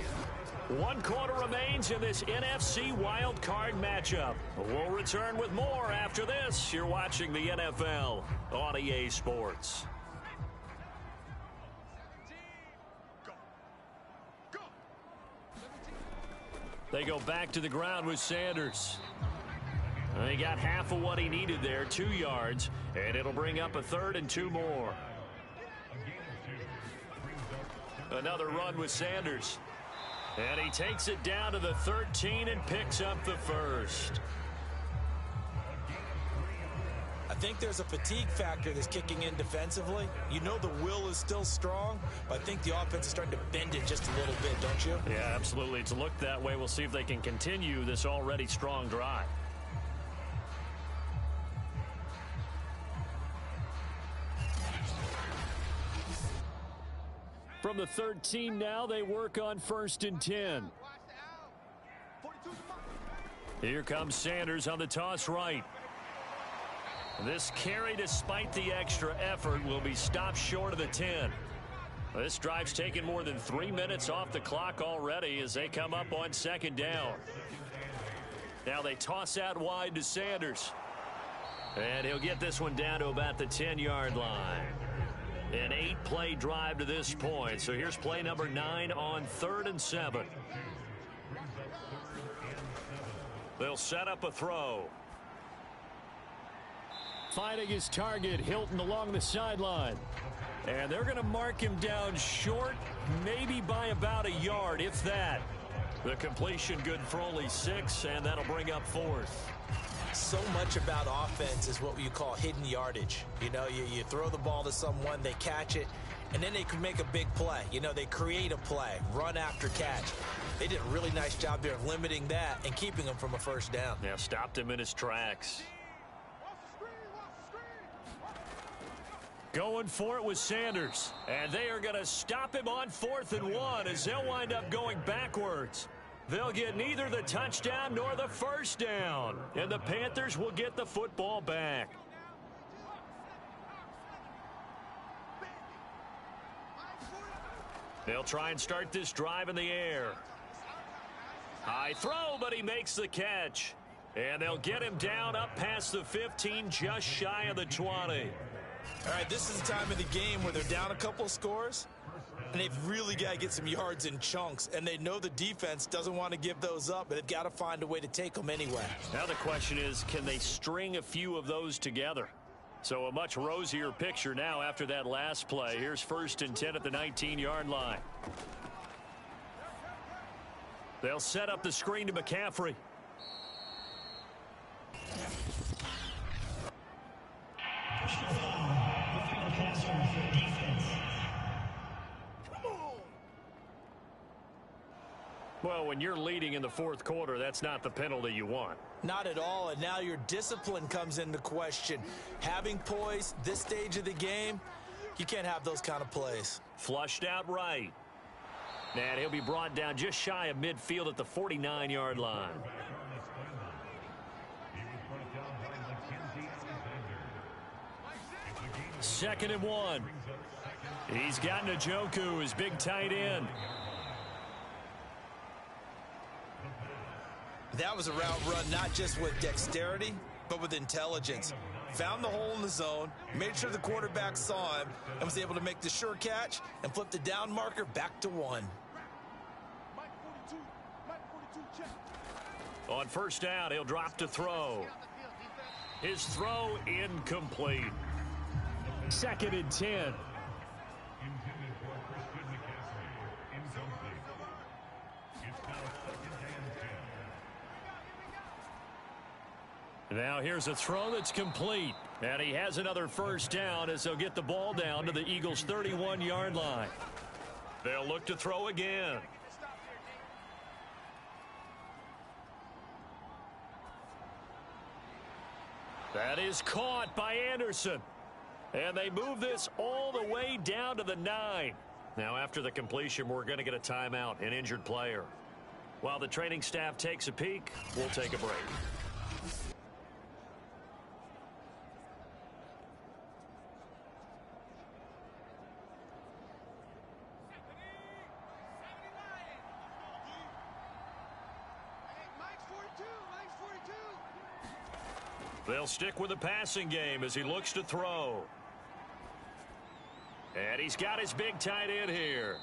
1 quarter remains in this NFC Wildcard matchup. We'll return with more after this. You're watching the NFL on EA Sports. They go back to the ground with Sanders. He got half of what he needed there, 2 yards, and it'll bring up a 3rd and 2 more. Another run with Sanders. And he takes it down to the 13 and picks up the 1st. think there's a fatigue factor that's kicking in defensively. You know the will is still strong, but I think the offense is starting to bend it just a little bit, don't you? Yeah, absolutely. It's looked that way. We'll see if they can continue this already strong drive. From the 13 now, they work on 1st and 10. Here comes Sanders on the toss right. This carry, despite the extra effort, will be stopped short of the 10. This drive's taken more than 3 minutes off the clock already as they come up on 2nd down. Now they toss out wide to Sanders. And he'll get this one down to about the 10-yard line. An 8-play drive to this point. So here's play number 9 on 3rd and 7. They'll set up a throw. Finding his target, Hilton along the sideline. And they're going to mark him down short, maybe by about a yard, if that. The completion good for only 6, and that'll bring up 4th. So much about offense is what you call hidden yardage. You know, you throw the ball to someone, they catch it, and then they can make a big play. You know, they create a play, run after catch. They did a really nice job there of limiting that and keeping him from a 1st down. Yeah, stopped him in his tracks. Going for it with Sanders. And they are going to stop him on 4th and 1 as they'll wind up going backwards. They'll get neither the touchdown nor the 1st down. And the Panthers will get the football back. They'll try and start this drive in the air. High throw, but he makes the catch. And they'll get him down up past the 15, just shy of the 20. All right, this is the time of the game where they're down a couple of scores, and they've really got to get some yards in chunks, and they know the defense doesn't want to give those up, but they've got to find a way to take them anyway. Now the question is, can they string a few of those together? So a much rosier picture now after that last play. Here's 1st and 10 at the 19-yard line. They'll set up the screen to McCaffrey. Well, when you're leading in the 4th quarter, that's not the penalty you want. Not at all, and now your discipline comes into question. Having poise this stage of the game, you can't have those kind of plays. Flushed out right. And he'll be brought down just shy of midfield at the 49-yard line. Second and 1. He's got Njoku, his big tight end. That was a route run not just with dexterity, but with intelligence. Found the hole in the zone, made sure the quarterback saw him, and was able to make the sure catch and flip the down marker back to 1. On 1st down, he'll drop to throw. His throw incomplete. 2nd and 10. Now here's a throw that's complete. And he has another 1st down as they'll get the ball down to the Eagles' 31-yard line. They'll look to throw again. That is caught by Anderson. And they move this all the way down to the 9. Now after the completion, we're going to get a timeout, an injured player. While the training staff takes a peek, we'll take a break. They'll stick with the passing game as he looks to throw. And he's got his big tight end here.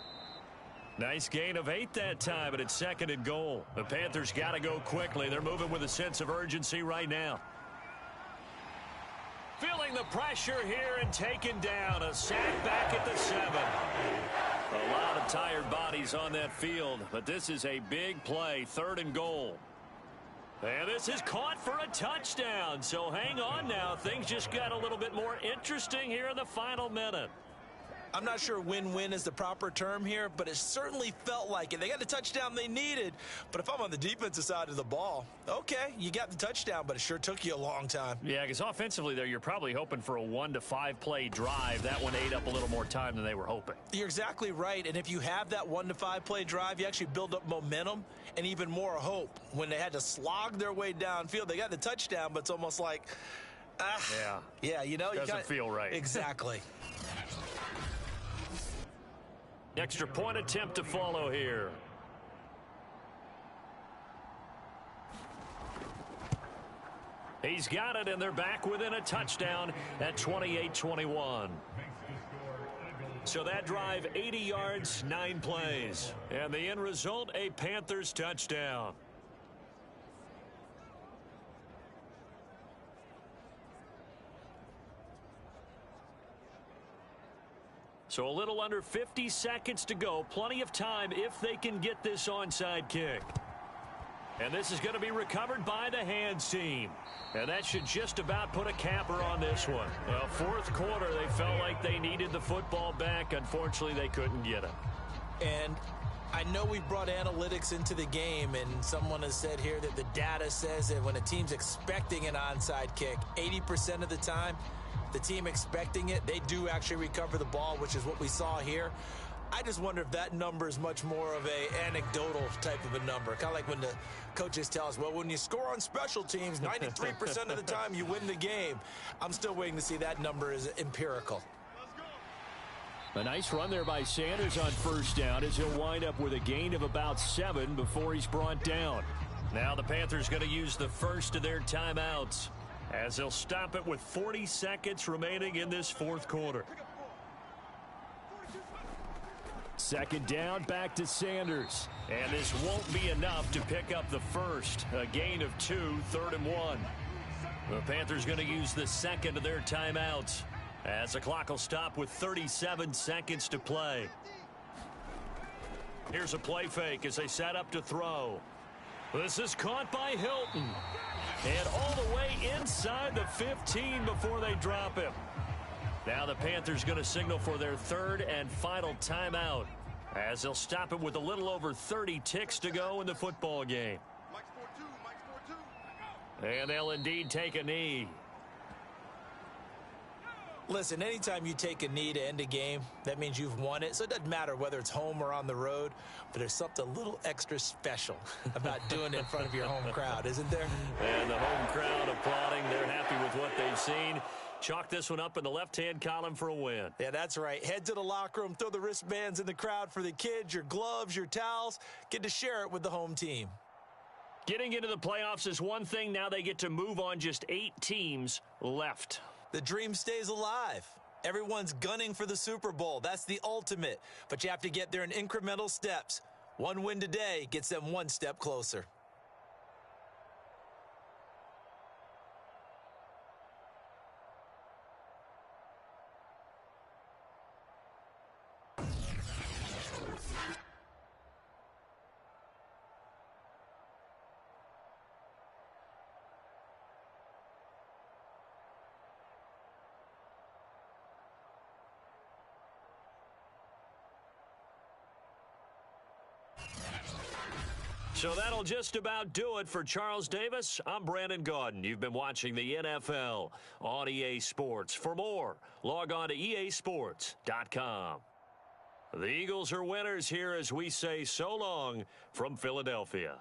Nice gain of 8 that time, but it's 2nd and goal. The Panthers got to go quickly. They're moving with a sense of urgency right now. Feeling the pressure here and taken down. A sack back at the 7. A lot of tired bodies on that field, but this is a big play. 3rd and goal. And this is caught for a touchdown. So hang on now. Things just got a little bit more interesting here in the final minute. I'm not sure win-win is the proper term here, but it certainly felt like it. They got the touchdown they needed, but if I'm on the defensive side of the ball, okay, you got the touchdown, but it sure took you a long time. Yeah, because offensively there, you're probably hoping for a 1 to 5 play drive. That one ate up a little more time than they were hoping. You're exactly right, and if you have that 1 to 5 play drive, you actually build up momentum and even more hope. When they had to slog their way downfield, they got the touchdown, but it's almost like, yeah, you know, doesn't feel right. Exactly. Extra point attempt to follow here. He's got it, and they're back within a touchdown at 28-21. So that drive, 80 yards, 9 plays. And the end result, a Panthers touchdown. So a little under 50 seconds to go. Plenty of time if they can get this onside kick. And this is going to be recovered by the hands team. And that should just about put a capper on this one. Well, fourth quarter, they felt like they needed the football back. Unfortunately, they couldn't get it. And I know we brought analytics into the game, and someone has said here that the data says that when a team's expecting an onside kick, 80% of the time, the team expecting it, they do actually recover the ball, which is what we saw here. I just wonder if that number is much more of a anecdotal type of a number. Kind of like when the coaches tell us, well, when you score on special teams, 93% of the time you win the game. I'm still waiting to see that number is empirical. A nice run there by Sanders on first down as he'll wind up with a gain of about 7 before he's brought down. Now the Panthers going to use the first of their timeouts as they'll stop it with 40 seconds remaining in this fourth quarter. Second down, back to Sanders. And this won't be enough to pick up the first. A gain of 2, 3rd and 1. The Panthers going to use the second of their timeouts as the clock will stop with 37 seconds to play. Here's a play fake as they set up to throw. This is caught by Hilton. And all the way inside the 15 before they drop him. Now the Panthers going to signal for their third and final timeout as they'll stop it with a little over 30 ticks to go in the football game. And they'll indeed take a knee. Listen, anytime you take a knee to end a game, that means you've won it. So it doesn't matter whether it's home or on the road, but there's something a little extra special about doing it in front of your home crowd, isn't there? And the home crowd applauding. They're happy with what they've seen. Chalk this one up in the left-hand column for a win. Yeah, that's right. Head to the locker room, throw the wristbands in the crowd for the kids, your gloves, your towels. Get to share it with the home team. Getting into the playoffs is one thing. Now they get to move on. Just 8 teams left. The dream stays alive. Everyone's gunning for the Super Bowl. That's the ultimate. But you have to get there in incremental steps. One win today gets them one step closer. So that'll just about do it for Charles Davis. I'm Brandon Gaudin. You've been watching the NFL on EA Sports. For more, log on to easports.com. The Eagles are winners here as we say so long from Philadelphia.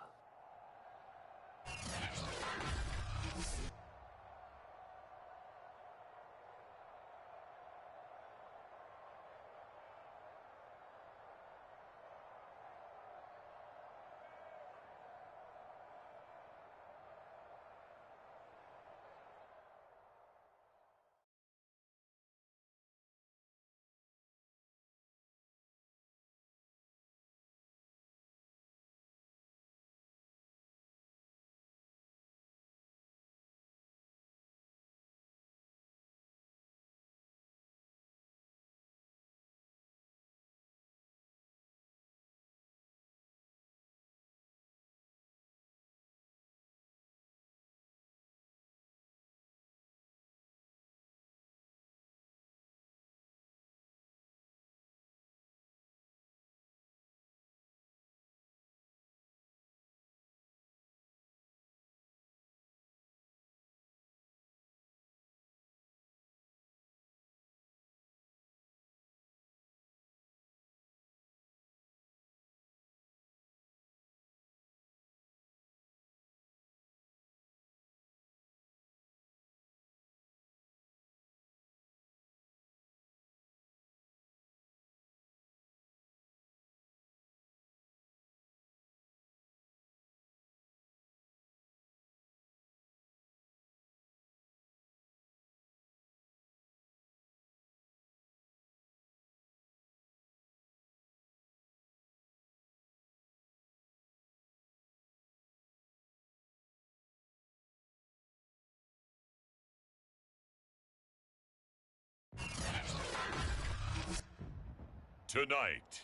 Tonight,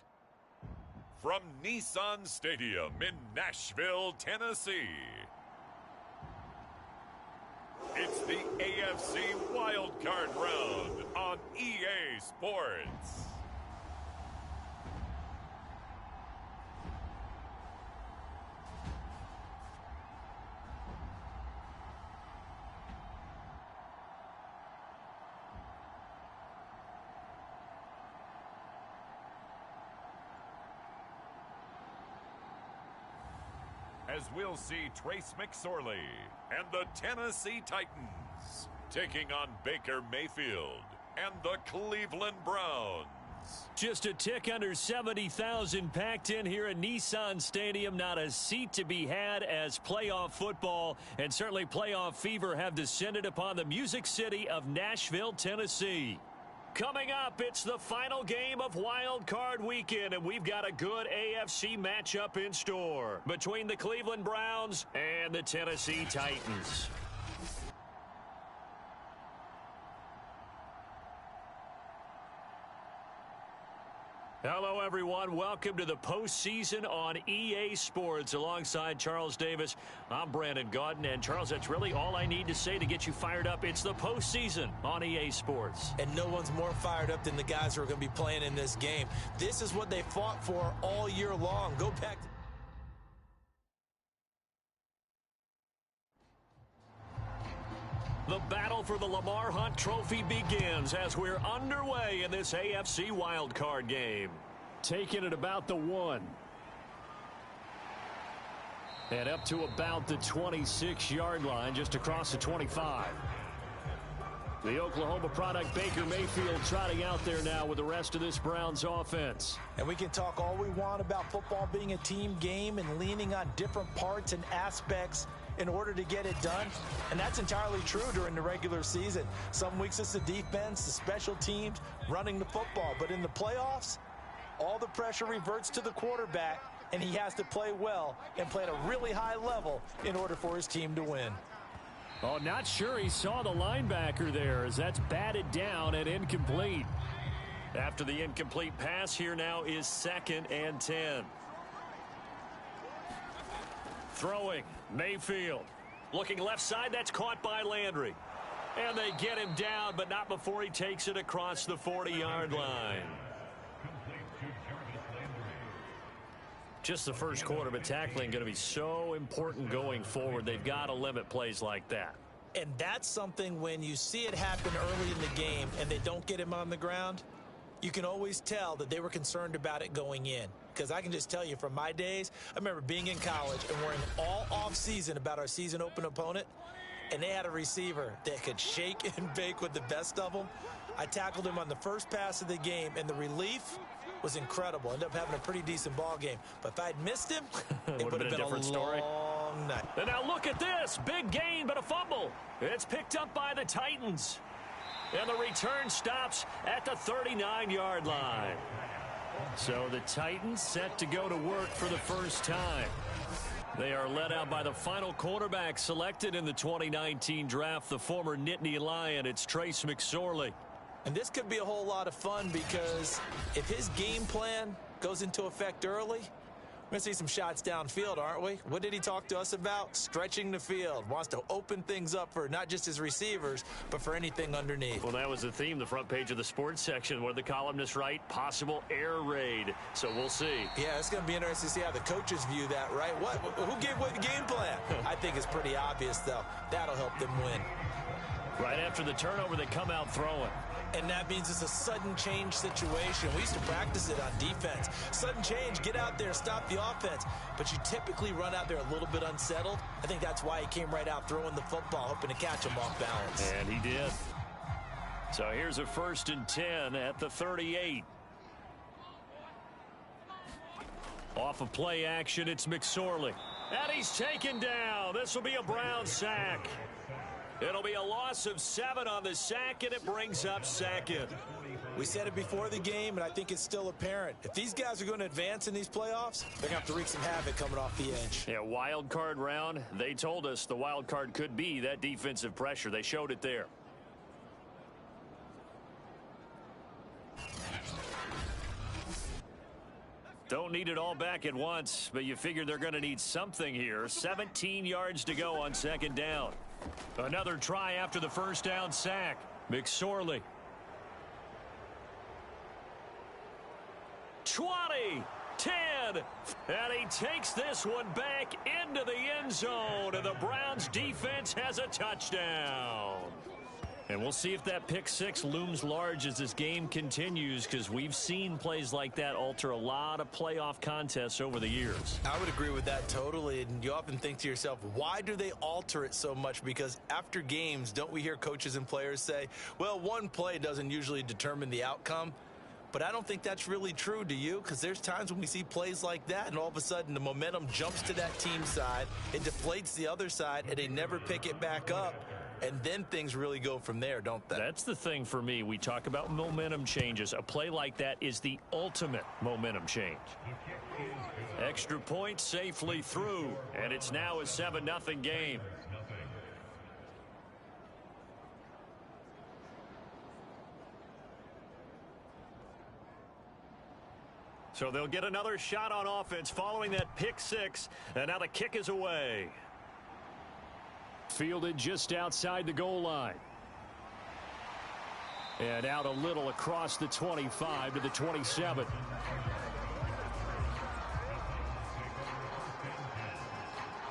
from Nissan Stadium in Nashville, Tennessee, it's the AFC Wildcard round on EA Sports. As we'll see Trace McSorley and the Tennessee Titans taking on Baker Mayfield and the Cleveland Browns. Just a tick under 70,000 packed in here at Nissan Stadium. Not a seat to be had as playoff football and certainly playoff fever have descended upon the Music City of Nashville, Tennessee. Coming up, it's the final game of Wild Card Weekend, and we've got a good AFC matchup in store between the Cleveland Browns and the Tennessee Titans. Hello, everyone. Welcome to the postseason on EA Sports. Alongside Charles Davis, I'm Brandon Gaudin. And, Charles, that's really all I need to say to get you fired up. It's the postseason on EA Sports. And no one's more fired up than the guys who are going to be playing in this game. This is what they fought for all year long. Go back to the battle for the Lamar Hunt Trophy begins as we're underway in this AFC wildcard game. Taking it about the 1. And up to about the 26-yard line, just across the 25. The Oklahoma product, Baker Mayfield, trotting out there now with the rest of this Browns offense. And we can talk all we want about football being a team game and leaning on different parts and aspects in order to get it done. And that's entirely true during the regular season. Some weeks it's the defense, the special teams, running the football. But in the playoffs, all the pressure reverts to the quarterback, and he has to play well and play at a really high level in order for his team to win. Oh, not sure he saw the linebacker there as that's batted down and incomplete. After the incomplete pass, here now is 2nd and 10. Throwing, Mayfield. Looking left side, that's caught by Landry. And they get him down, but not before he takes it across the 40-yard line. Just the first quarter, but tackling going to be so important going forward. They've got to limit plays like that. And that's something when you see it happen early in the game and they don't get him on the ground, you can always tell that they were concerned about it going in. Because I can just tell you from my days, I remember being in college and worrying all off-season about our season open opponent, and they had a receiver that could shake and bake with the best of them. I tackled him on the first pass of the game, and the relief was incredible. Ended up having a pretty decent ball game. But if I'd missed him, it would have been a different story. Long night. And now look at this. Big gain, but a fumble. It's picked up by the Titans. And the return stops at the 39-yard line. So the Titans set to go to work for the first time. They are led out by the final quarterback selected in the 2019 draft, the former Nittany Lion. It's Trace McSorley. And this could be a whole lot of fun because if his game plan goes into effect early, we're going to see some shots downfield, aren't we? What did he talk to us about? Stretching the field. Wants to open things up for not just his receivers, but for anything underneath. Well, that was the theme, the front page of the sports section, where the columnists write possible air raid. So we'll see. Yeah, it's going to be interesting to see how the coaches view that, right? Who gave away the game plan? I think it's pretty obvious, though. That'll help them win. Right after the turnover, they come out throwing. And that means it's a sudden change situation. We used to practice it on defense. Sudden change, get out there, stop the offense. But you typically run out there a little bit unsettled. I think that's why he came right out throwing the football, hoping to catch him off balance. And he did. So here's a 1st and 10 at the 38. Off of play action, it's McSorley. And he's taken down. This will be a Brown sack. It'll be a loss of 7 on the sack, and it brings up 2nd. We said it before the game, and I think it's still apparent. If these guys are going to advance in these playoffs, they're going to have to wreak some havoc coming off the edge. Yeah, wild card round. They told us the wild card could be that defensive pressure. They showed it there. Don't need it all back at once, but you figure they're going to need something here. 17 yards to go on second down. Another try after the first down sack. McSorley. 20, 10, and he takes this one back into the end zone, and the Browns defense has a touchdown. And we'll see if that pick six looms large as this game continues, because we've seen plays like that alter a lot of playoff contests over the years. I would agree with that totally, and you often think to yourself, why do they alter it so much? Because after games, don't we hear coaches and players say, well, one play doesn't usually determine the outcome? But I don't think that's really true, do you? Because there's times when we see plays like that, and all of a sudden the momentum jumps to that team side, it deflates the other side, and they never pick it back up. And then things really go from there, don't they? That's the thing for me. We talk about momentum changes. A play like that is the ultimate momentum change. Extra point safely through, and it's now a 7-0 game. So they'll get another shot on offense following that pick six, and now the kick is away. Fielded just outside the goal line. And out a little across the 25 to the 27.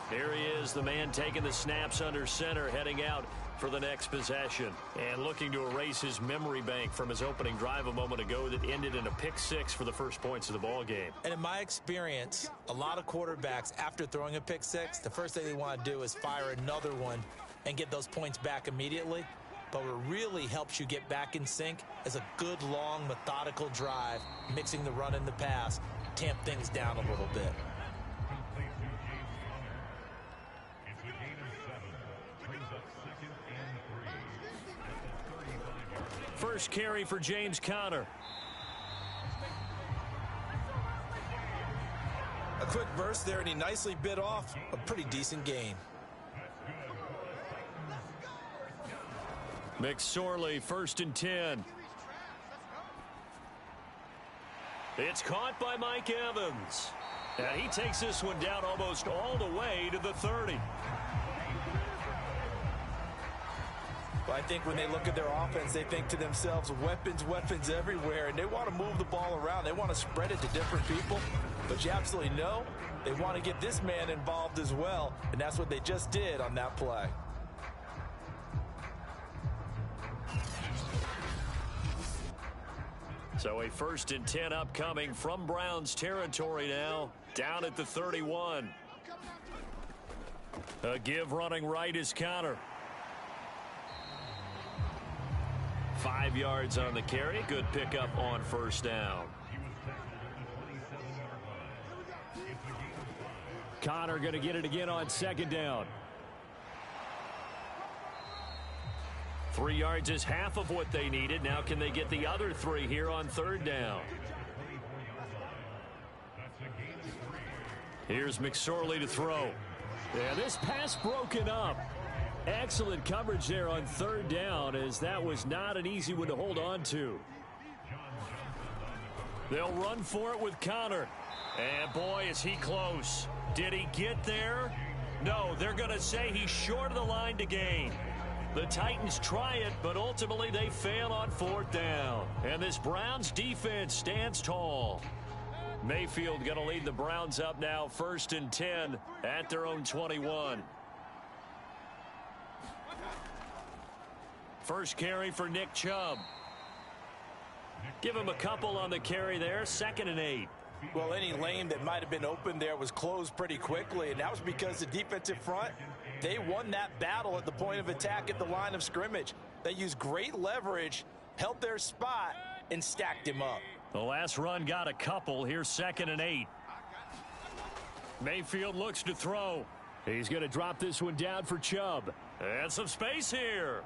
Here he is, the man taking the snaps under center, heading out for the next possession. And looking to erase his memory bank from his opening drive a moment ago that ended in a pick six for the first points of the ball game. And in my experience, a lot of quarterbacks, after throwing a pick six, the first thing they want to do is fire another one and get those points back immediately. But what really helps you get back in sync is a good, long, methodical drive, mixing the run and the pass, tamp things down a little bit. First carry for James Conner. A quick burst there, and he nicely bit off a pretty decent gain. McSorley, 1st and 10. It's caught by Mike Evans. And he takes this one down almost all the way to the 30. Well, I think when they look at their offense, they think to themselves, weapons, weapons everywhere, and they want to move the ball around. They want to spread it to different people, but you absolutely know they want to get this man involved as well, and that's what they just did on that play. So a 1st and 10 upcoming from Browns territory now, down at the 31. A give running right is Conner. 5 yards on the carry. Good pickup on first down. Conner going to get it again on second down. 3 yards is half of what they needed. Now can they get the other 3 here on third down? Here's McSorley to throw. Yeah, this pass broken up. Excellent coverage there on third down, as that was not an easy one to hold on to. They'll run for it with Conner. And boy, is he close. Did he get there? No, they're going to say he's short of the line to gain. The Titans try it, but ultimately they fail on 4th down. And this Browns defense stands tall. Mayfield going to lead the Browns up now, 1st and 10 at their own 21. First carry for Nick Chubb. Give him a couple on the carry there, 2nd and 8. Well, any lane that might have been open there was closed pretty quickly, and that was because the defensive front, they won that battle at the point of attack at the line of scrimmage. They used great leverage, held their spot, and stacked him up. The last run got a couple. Here's 2nd and 8. Mayfield looks to throw. He's going to drop this one down for Chubb. And some space here.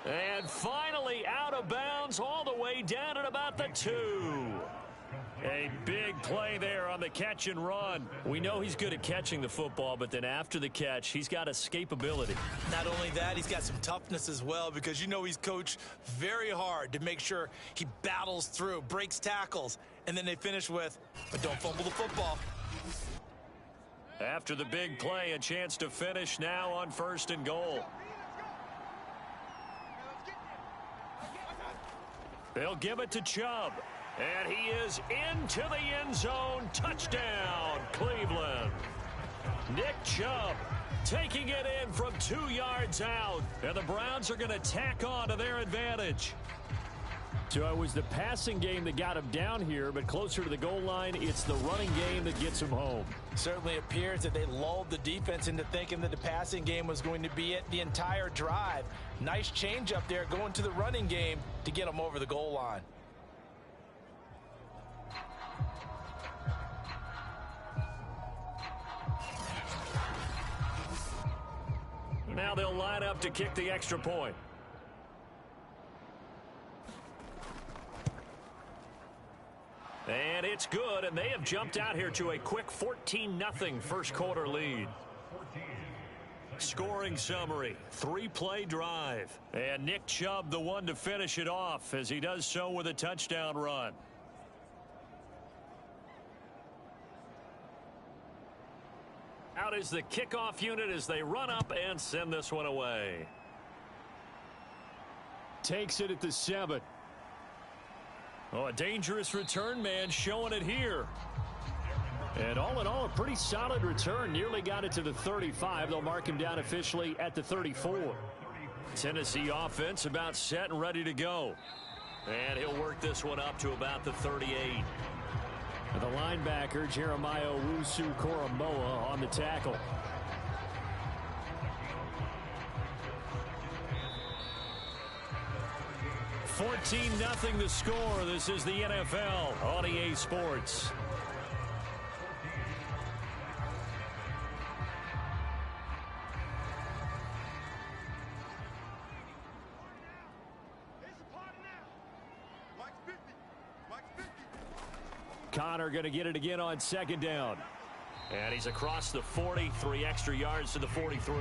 And finally out of bounds all the way down at about the 2. A big play there on the catch and run. We know he's good at catching the football, but then after the catch, he's got escapability. Not only that, he's got some toughness as well, because you know he's coached very hard to make sure he battles through, breaks tackles, and then they finish with, but don't fumble the football. After the big play, a chance to finish now on 1st and goal. They'll give it to Chubb. And he is into the end zone. Touchdown, Cleveland. Nick Chubb taking it in from 2 yards out. And the Browns are going to tack on to their advantage. So it was the passing game that got him down here, but closer to the goal line, it's the running game that gets him home. Certainly appears that they lulled the defense into thinking that the passing game was going to be it the entire drive. Nice change up there going to the running game to get them over the goal line. Now they'll line up to kick the extra point. And it's good, and they have jumped out here to a quick 14-0 first quarter lead. Scoring summary, 3-play drive. And Nick Chubb the one to finish it off as he does so with a touchdown run. Out is the kickoff unit as they run up and send this one away. Takes it at the 7. Oh, a dangerous return man showing it here. And all in all, a pretty solid return. Nearly got it to the 35. They'll mark him down officially at the 34. Tennessee offense about set and ready to go. And he'll work this one up to about the 38. And the linebacker, Jeremiah Owusu-Koramoah, on the tackle. $14-0 the score. This is the NFL on EA Sports. Connor going to get it again on 2nd down. And he's across the 40, 3 extra yards to the 43.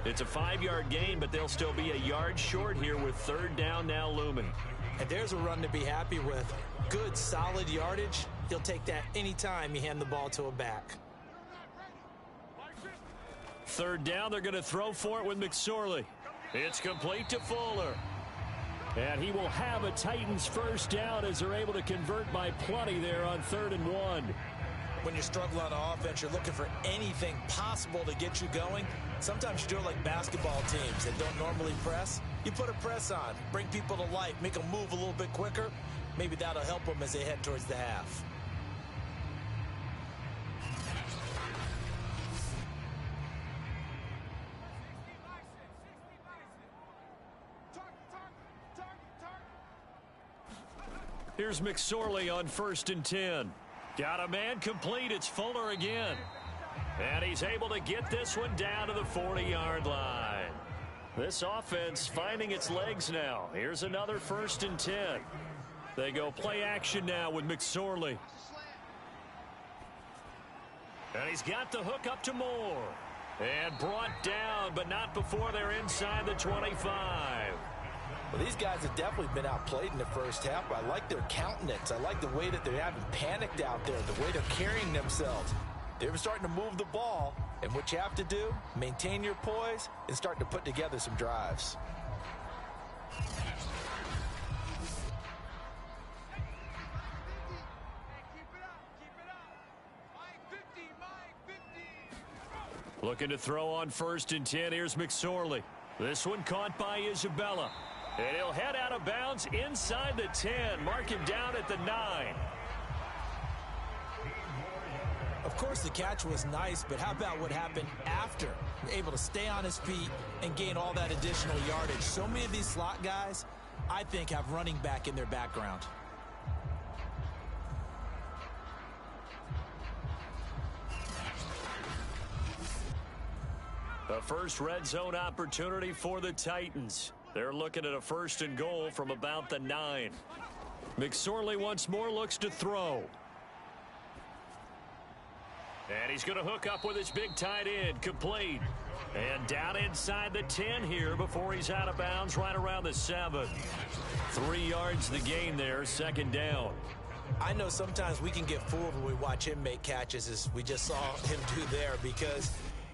It's a 5-yard gain, but they'll still be a yard short here with 3rd down now looming. And there's a run to be happy with. Good, solid yardage. He'll take that anytime you hand the ball to a back. 3rd down, they're going to throw for it with McSorley. It's complete to Fuller. And he will have a Titans 1st down as they're able to convert by plenty there on 3rd and 1. When you're struggling on offense, you're looking for anything possible to get you going. Sometimes you do it like basketball teams that don't normally press. You put a press on, bring people to life, make them move a little bit quicker. Maybe that'll help them as they head towards the half. Here's McSorley on 1st and 10. Got a man complete. It's Fuller again. And he's able to get this one down to the 40-yard line. This offense finding its legs now. Here's another 1st and 10. They go play action now with McSorley. And he's got the hook up to Moore. And brought down, but not before they're inside the 25. Well, these guys have definitely been outplayed in the first half, but I like their countenance. I like the way that they haven't panicked out there, the way they're carrying themselves. They're starting to move the ball, and what you have to do, maintain your poise and start to put together some drives. Looking to throw on 1st and 10. Here's McSorley. This one caught by Isabella. And he'll head out of bounds inside the 10. Mark him down at the 9. Of course, the catch was nice, but how about what happened after? Able to stay on his feet and gain all that additional yardage. So many of these slot guys, I think, have running back in their background. The first red zone opportunity for the Titans. They're looking at a 1st and goal from about the 9. McSorley once more looks to throw. And he's going to hook up with his big tight end, complete. And down inside the 10 here before he's out of bounds right around the 7. 3 yards the gain there, second down. I know sometimes we can get fooled when we watch him make catches, as we just saw him do there, because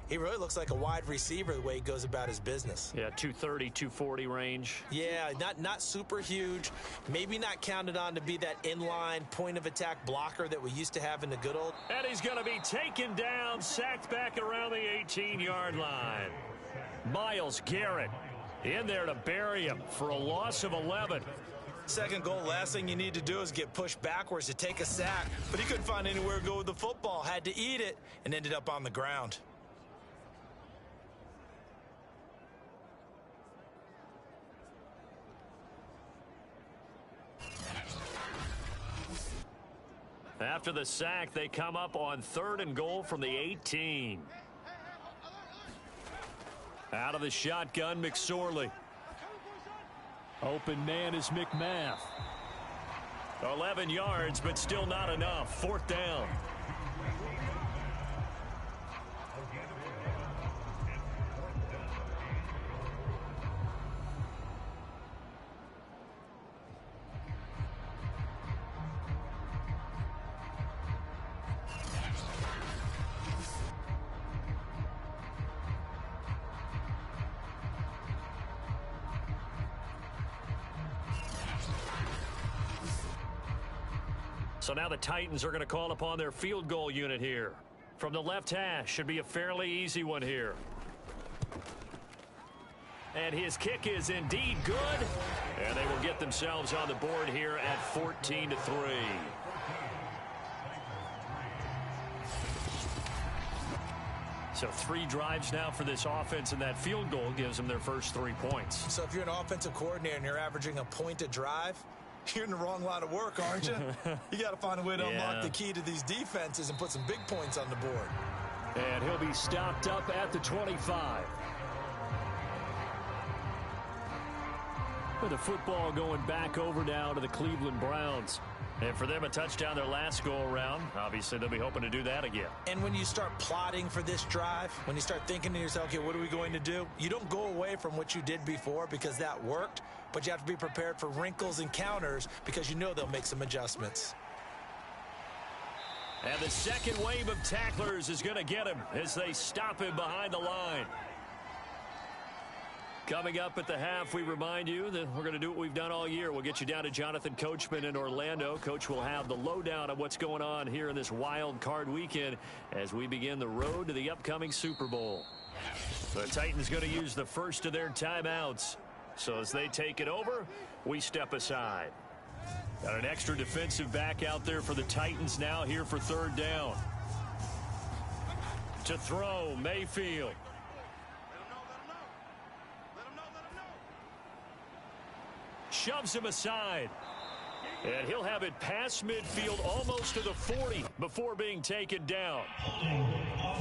he really looks like a wide receiver the way he goes about his business. Yeah, 230, 240 range. Yeah, not super huge. Maybe not counted on to be that inline point-of-attack blocker that we used to have in the good old. And he's going to be taken down, sacked back around the 18-yard line. Myles Garrett in there to bury him for a loss of 11. Second goal, last thing you need to do is get pushed backwards to take a sack. But he couldn't find anywhere to go with the football, had to eat it, and ended up on the ground. After the sack, they come up on 3rd and goal from the 18. Out of the shotgun, McSorley. Open man is McMath. 11 yards, but still not enough. 4th down. So now the Titans are going to call upon their field goal unit here. From the left hash, should be a fairly easy one here. And his kick is indeed good. And they will get themselves on the board here at 14-3. So 3 drives now for this offense, and that field goal gives them their first 3 points. So if you're an offensive coordinator and you're averaging a point a drive, you're in the wrong line of work, aren't you? You got to find a way to unlock the key to these defenses and put some big points on the board. And he'll be stopped up at the 25. With the football going back over now to the Cleveland Browns. And for them, a touchdown their last go-around. Obviously, they'll be hoping to do that again. And when you start plotting for this drive, when you start thinking to yourself, okay, what are we going to do? You don't go away from what you did before because that worked, but you have to be prepared for wrinkles and counters because you know they'll make some adjustments. And the second wave of tacklers is going to get him as they stop him behind the line. Coming up at the half, we remind you that we're going to do what we've done all year. We'll get you down to Jonathan Coachman in Orlando. Coach will have the lowdown of what's going on here in this wild card weekend as we begin the road to the upcoming Super Bowl. The Titans going to use the first of their timeouts. So as they take it over, we step aside. Got an extra defensive back out there for the Titans now here for 3rd down. To throw, Mayfield. Shoves him aside. And he'll have it past midfield almost to the 40 before being taken down. Are you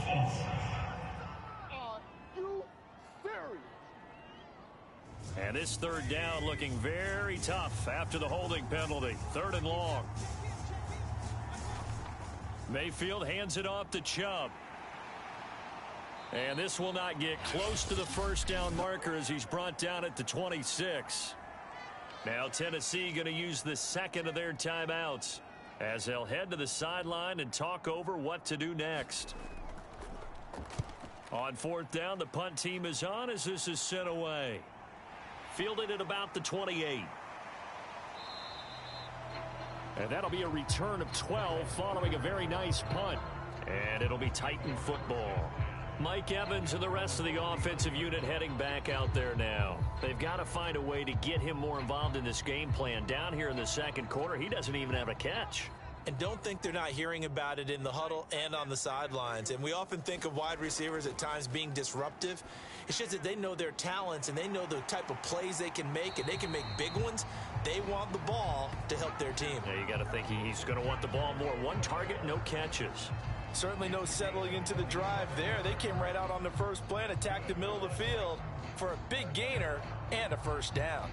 serious? And this 3rd down looking very tough after the holding penalty. 3rd and long. Mayfield hands it off to Chubb. And this will not get close to the first down marker as he's brought down at the 26. Now Tennessee going to use the second of their timeouts as they'll head to the sideline and talk over what to do next. On 4th down, the punt team is on as this is sent away. Fielded at about the 28. And that'll be a return of 12 following a very nice punt. And it'll be Titan football. Mike Evans and the rest of the offensive unit heading back out there now. They've got to find a way to get him more involved in this game plan. Down here in the second quarter, he doesn't even have a catch. And don't think they're not hearing about it in the huddle and on the sidelines. And we often think of wide receivers at times being disruptive. It's just that they know their talents and they know the type of plays they can make, and they can make big ones. They want the ball to help their team. Yeah, you got to think he's going to want the ball more. 1 target, no catches. Certainly no settling into the drive there. They came right out on the first play and attacked the middle of the field for a big gainer and a first down.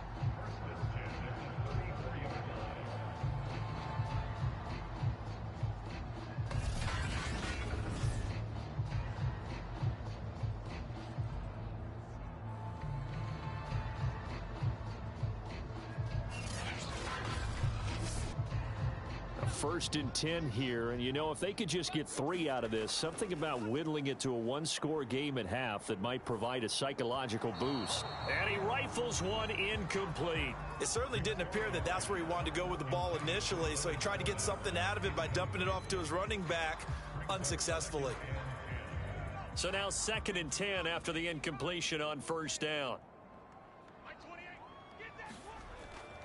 1st and 10 here. And, you know, if they could just get 3 out of this, something about whittling it to a one-score game at half that might provide a psychological boost. And he rifles one incomplete. It certainly didn't appear that that's where he wanted to go with the ball initially, so he tried to get something out of it by dumping it off to his running back unsuccessfully. So now 2nd and 10 after the incompletion on 1st down.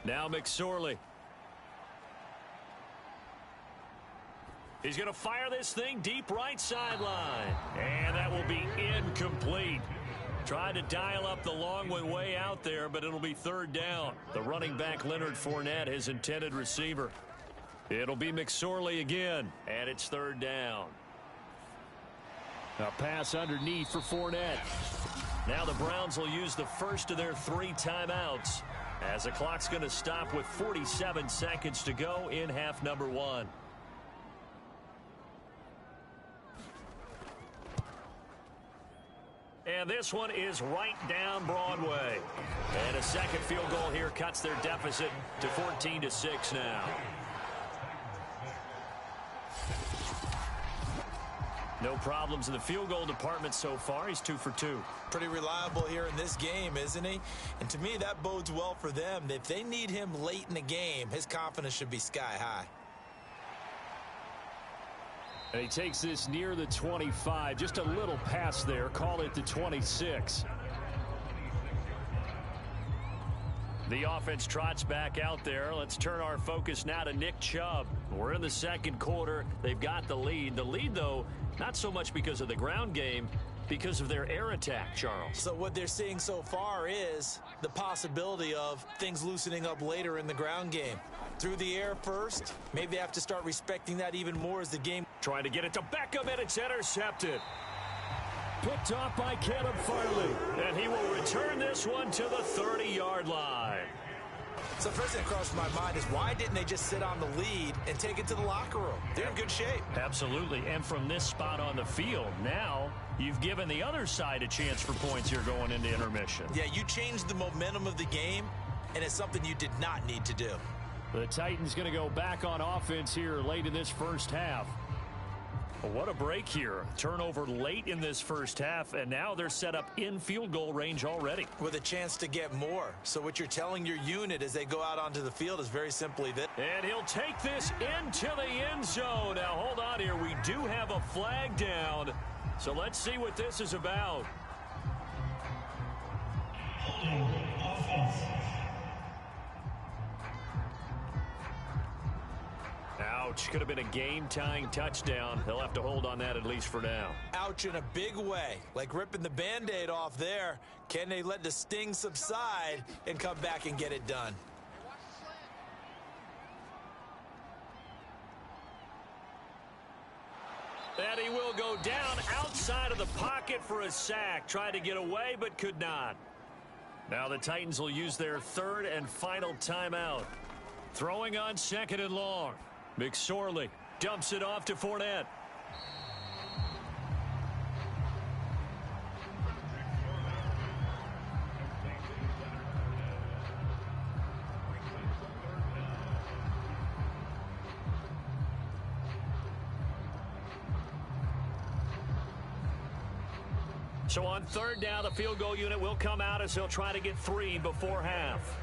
Now McSorley. He's going to fire this thing deep right sideline. And that will be incomplete. Tried to dial up the long one way out there, but it'll be 3rd down. The running back Leonard Fournette, his intended receiver. It'll be McSorley again, and it's 3rd down. A pass underneath for Fournette. Now the Browns will use the first of their 3 timeouts as the clock's going to stop with 47 seconds to go in half number 1. And this one is right down Broadway. And a second field goal here cuts their deficit to 14-6 now. No problems in the field goal department so far. He's 2 for 2. Pretty reliable here in this game, isn't he? And to me, that bodes well for them. If they need him late in the game, his confidence should be sky high. And he takes this near the 25. Just a little pass there. Call it the 26. The offense trots back out there. Let's turn our focus now to Nick Chubb. We're in the 2nd quarter. They've got the lead. The lead, though, not so much because of the ground game, because of their air attack, Charles. So what they're seeing so far is the possibility of things loosening up later in the ground game. Through the air first, maybe they have to start respecting that even more as the game. Trying to get it to Beckham, and it's intercepted. Picked off by Caleb Farley. And he will return this one to the 30-yard line. So first thing that crossed my mind is why didn't they just sit on the lead and take it to the locker room? They're in good shape. Absolutely. And from this spot on the field, now you've given the other side a chance for points here going into intermission. Yeah, you changed the momentum of the game, and it's something you did not need to do. The Titans going to go back on offense here late in this first half. Well, what a break here. Turnover late in this first half, and now they're set up in field goal range already. With a chance to get more. So what you're telling your unit as they go out onto the field is very simply this. And he'll take this into the end zone. Now, hold on here. We do have a flag down. So let's see what this is about. Ouch. Could have been a game-tying touchdown. They'll have to hold on that at least for now. Ouch in a big way. Like ripping the Band-Aid off there. Can they let the sting subside and come back and get it done? And he will go down outside of the pocket for a sack. Tried to get away, but could not. Now the Titans will use their 3rd and final timeout. Throwing on 2nd and long. McSorley dumps it off to Fournette. So on 3rd down, the field goal unit will come out as he'll try to get 3 before half.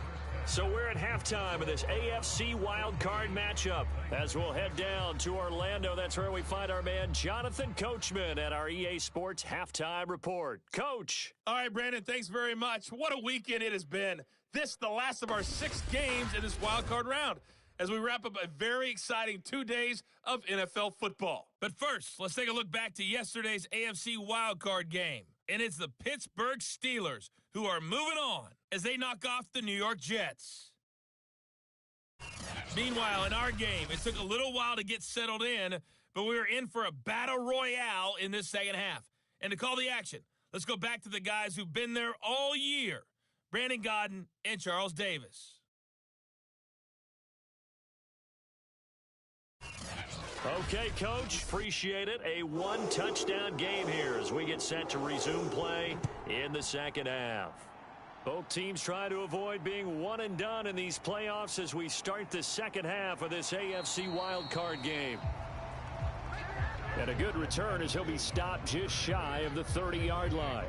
So we're at halftime of this AFC wildcard matchup. As we'll head down to Orlando, that's where we find our man Jonathan Coachman at our EA Sports Halftime Report. Coach. All right, Brandon, thanks very much. What a weekend it has been. This, the last of our 6 games in this wildcard round, as we wrap up a very exciting 2 days of NFL football. But first, let's take a look back to yesterday's AFC wildcard game. And it's the Pittsburgh Steelers who are moving on as they knock off the New York Jets. Meanwhile, in our game, it took a little while to get settled in, but we were in for a battle royale in this second half. And to call the action, let's go back to the guys who've been there all year, Brandon Godden and Charles Davis. Okay, Coach, appreciate it. A 1-touchdown game here as we get set to resume play in the second half. Both teams try to avoid being one and done in these playoffs as we start the second half of this AFC wildcard game. And a good return as he'll be stopped just shy of the 30-yard line.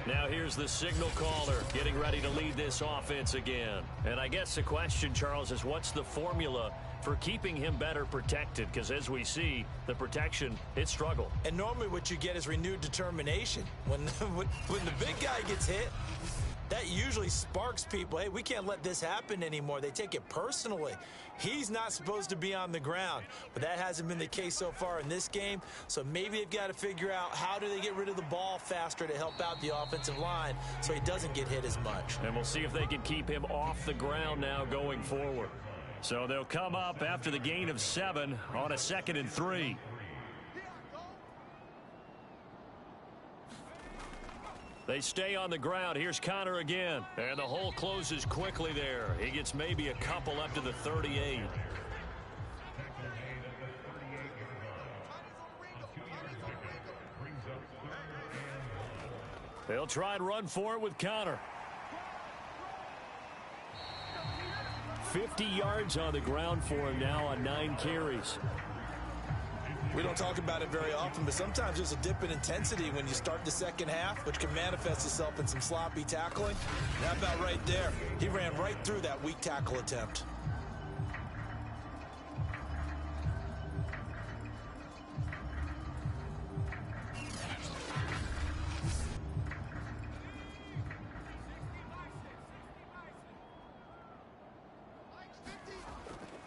Now here's the signal caller getting ready to lead this offense again. And I guess the question, Charles, is what's the formula for keeping him better protected? Because as we see, the protection, it struggled. And normally what you get is renewed determination. When the big guy gets hit, that usually sparks people. Hey, we can't let this happen anymore. They take it personally. He's not supposed to be on the ground, but that hasn't been the case so far in this game. So maybe they've got to figure out how do they get rid of the ball faster to help out the offensive line so he doesn't get hit as much. And we'll see if they can keep him off the ground now going forward. So they'll come up after the gain of 7 on a 2nd and 3. They stay on the ground. Here's Connor again. And the hole closes quickly there. He gets maybe a couple up to the 38. They'll try and run for it with Connor. 50 yards on the ground for him now on 9 carries. We don't talk about it very often, but sometimes there's a dip in intensity when you start the second half, which can manifest itself in some sloppy tackling. How about right there? He ran right through that weak tackle attempt.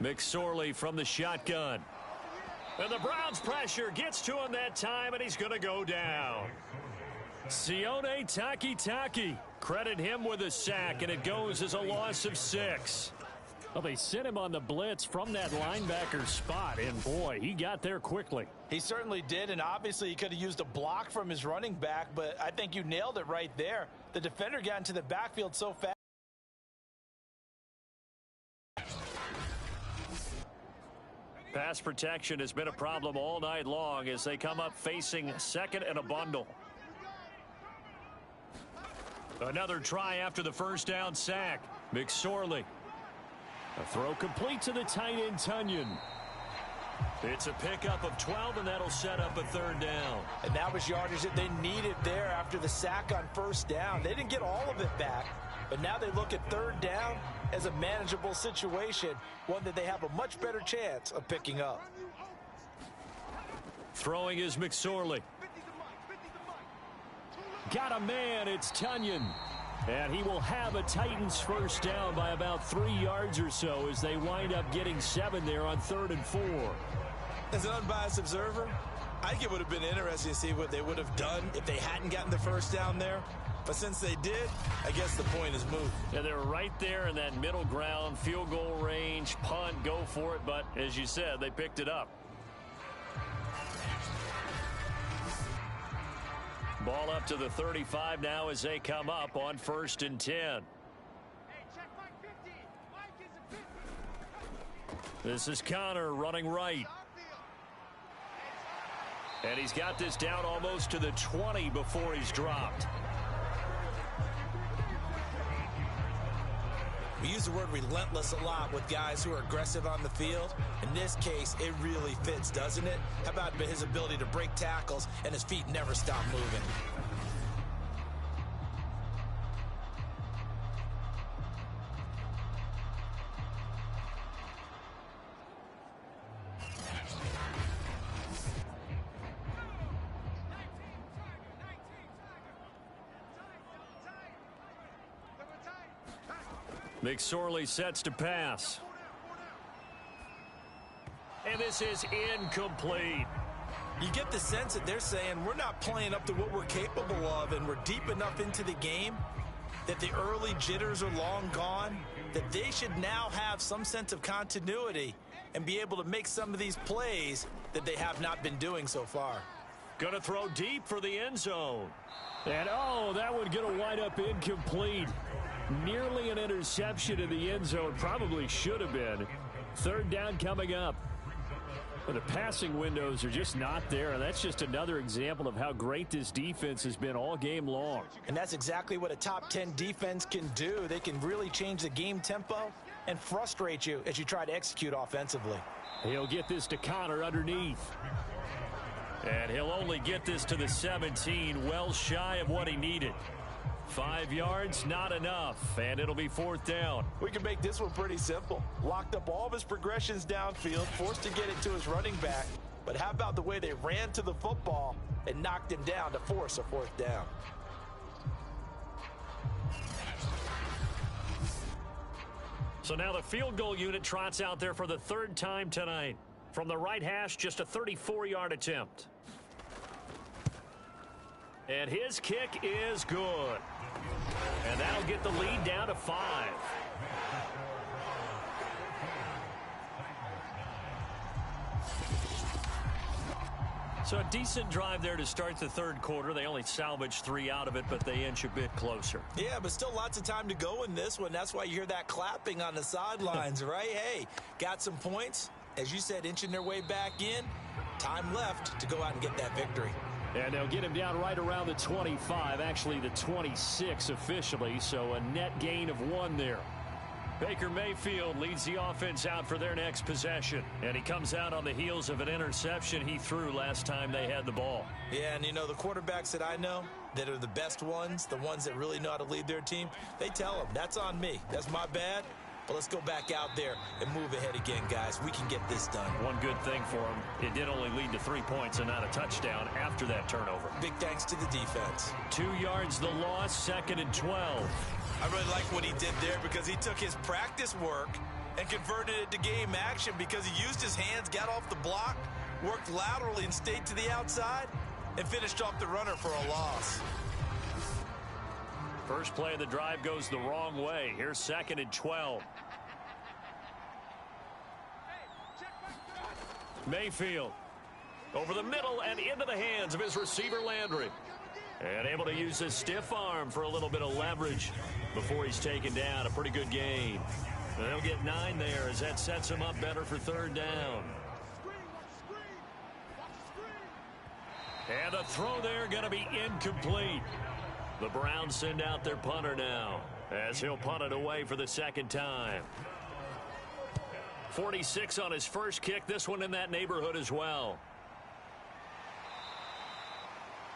McSorley from the shotgun. And the Browns pressure gets to him that time, and he's going to go down. Sione Takitaki. Credit him with a sack, and it goes as a loss of 6. Well, they sent him on the blitz from that linebacker spot, and boy, he got there quickly. He certainly did, and obviously he could have used a block from his running back, but I think you nailed it right there. The defender got into the backfield so fast. Pass protection has been a problem all night long as they come up facing 2nd and a bundle. Another try after the first down sack. McSorley. A throw complete to the tight end, Tunyon. It's a pickup of 12, and that'll set up a 3rd down. And that was yardage that they needed there after the sack on 1st down. They didn't get all of it back, but now they look at 3rd down as a manageable situation, one that they have a much better chance of picking up. Throwing is McSorley. Got a man, it's Tunyon. And he will have a Titans 1st down by about 3 yards or so as they wind up getting 7 there on 3rd and 4. As an unbiased observer, I think it would have been interesting to see what they would have done if they hadn't gotten the 1st down there. But since they did, I guess the point is moot. And they're right there in that middle ground, field goal range, punt, go for it. But as you said, they picked it up. Ball up to the 35 now as they come up on 1st and 10. This is Connor running right. And he's got this down almost to the 20 before he's dropped. We use the word relentless a lot with guys who are aggressive on the field. In this case, it really fits, doesn't it? How about his ability to break tackles and his feet never stop moving? McSorley sets to pass. And this is incomplete. You get the sense that they're saying we're not playing up to what we're capable of, and we're deep enough into the game that the early jitters are long gone, that they should now have some sense of continuity and be able to make some of these plays that they have not been doing so far. Going to throw deep for the end zone. And oh, that one going to wind up incomplete. Nearly an interception in the end zone. Probably should have been. 3rd down coming up. Well, the passing windows are just not there, and that's just another example of how great this defense has been all game long. And that's exactly what a top 10 defense can do. They can really change the game tempo and frustrate you as you try to execute offensively. He'll get this to Connor underneath. And he'll only get this to the 17, well shy of what he needed. 5 yards, not enough, and it'll be 4th down. We can make this one pretty simple. Locked up all of his progressions downfield, forced to get it to his running back. But how about the way they ran to the football and knocked him down to force a 4th down? So now the field goal unit trots out there for the 3rd time tonight. From the right hash, just a 34-yard attempt. And his kick is good. And that'll get the lead down to 5. So a decent drive there to start the 3rd quarter. They only salvaged 3 out of it, but they inch a bit closer. Yeah, but still lots of time to go in this one. That's why you hear that clapping on the sidelines, right? Hey, got some points. As you said, inching their way back in. Time left to go out and get that victory. And they'll get him down right around the 25, actually the 26 officially, so a net gain of 1 there. Baker Mayfield leads the offense out for their next possession. And he comes out on the heels of an interception he threw last time they had the ball. Yeah, and you know, the quarterbacks that I know that are the best ones, the ones that really know how to lead their team, they tell them, that's on me. That's my bad. But let's go back out there and move ahead again, guys. We can get this done. One good thing for him, it did only lead to 3 points and not a touchdown after that turnover. Big thanks to the defense. 2 yards the loss, 2nd and 12. I really like what he did there because he took his practice work and converted it to game action because he used his hands, got off the block, worked laterally and stayed to the outside, and finished off the runner for a loss. First play of the drive goes the wrong way. Here's 2nd and 12. Mayfield over the middle and into the hands of his receiver Landry. And able to use his stiff arm for a little bit of leverage before he's taken down. A pretty good gain. And they'll get 9 there as that sets him up better for 3rd down. And the throw there going to be incomplete. The Browns send out their punter now as he'll punt it away for the 2nd time. 46 on his first kick. This one in that neighborhood as well.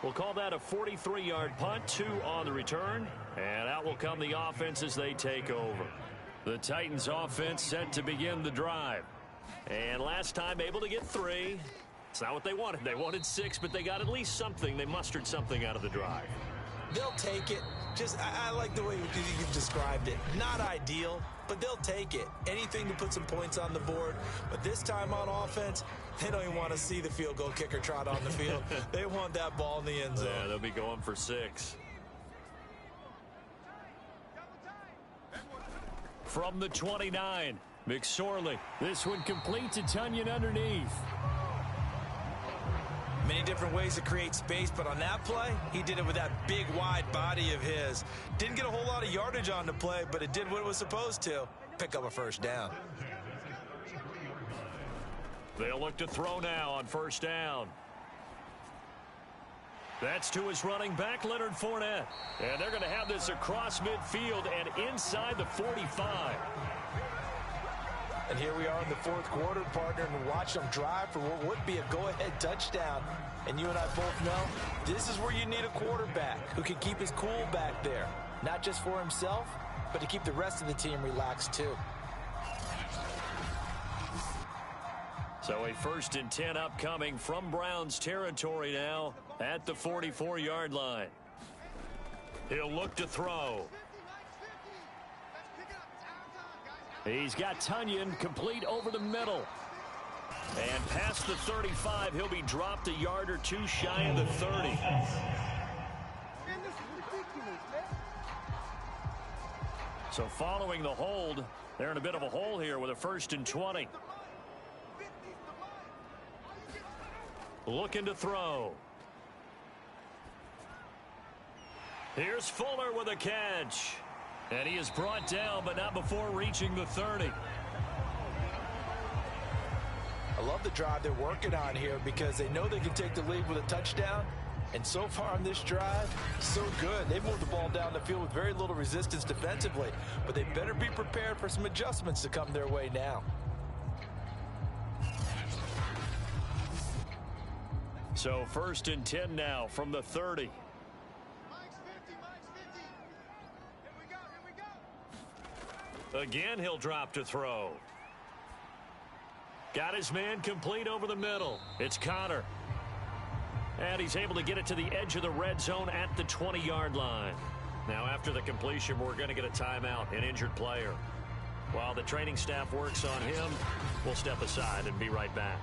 We'll call that a 43-yard punt, 2 on the return. And out will come the offense as they take over. The Titans offense set to begin the drive. And last time able to get 3. It's not what they wanted. They wanted 6, but they got at least something. They mustered something out of the drive. They'll take it. I like the way you described it. Not ideal, but they'll take it. Anything to put some points on the board. But this time on offense, they don't even want to see the field goal kicker trot on the field. They want that ball in the end zone. Yeah, they'll be going for 6. From the 29, McSorley. This one complete to Tunyon underneath. Many different ways to create space, but on that play, he did it with that big, wide body of his. Didn't get a whole lot of yardage on the play, but it did what it was supposed to. Pick up a 1st down. They'll look to throw now on 1st down. That's to his running back, Leonard Fournette. And they're going to have this across midfield and inside the 45. And here we are in the 4th quarter, partner, and watch them drive for what would be a go-ahead touchdown. And you and I both know this is where you need a quarterback who can keep his cool back there. Not just for himself, but to keep the rest of the team relaxed too. So a 1st and 10 upcoming from Browns territory now at the 44-yard line. He'll look to throw. He's got Tunyon complete over the middle. And past the 35, he'll be dropped a yard or 2 shy of the 30. So following the hold, they're in a bit of a hole here with a 1st and 20. Looking to throw. Here's Fuller with a catch. And he is brought down, but not before reaching the 30. I love love the drive they're working on here because they know they can take the lead with a touchdown. And so far on this drive, so good. They moved the ball down the field with very little resistance defensively, but they better be prepared for some adjustments to come their way now. So 1st and 10 now from the 30. Mike's 50, Mike's 50. Here we go. Again, he'll drop to throw. Got his man complete over the middle. It's Connor. And he's able to get it to the edge of the red zone at the 20-yard line. Now, after the completion, we're going to get a timeout, an injured player. While the training staff works on him, we'll step aside and be right back.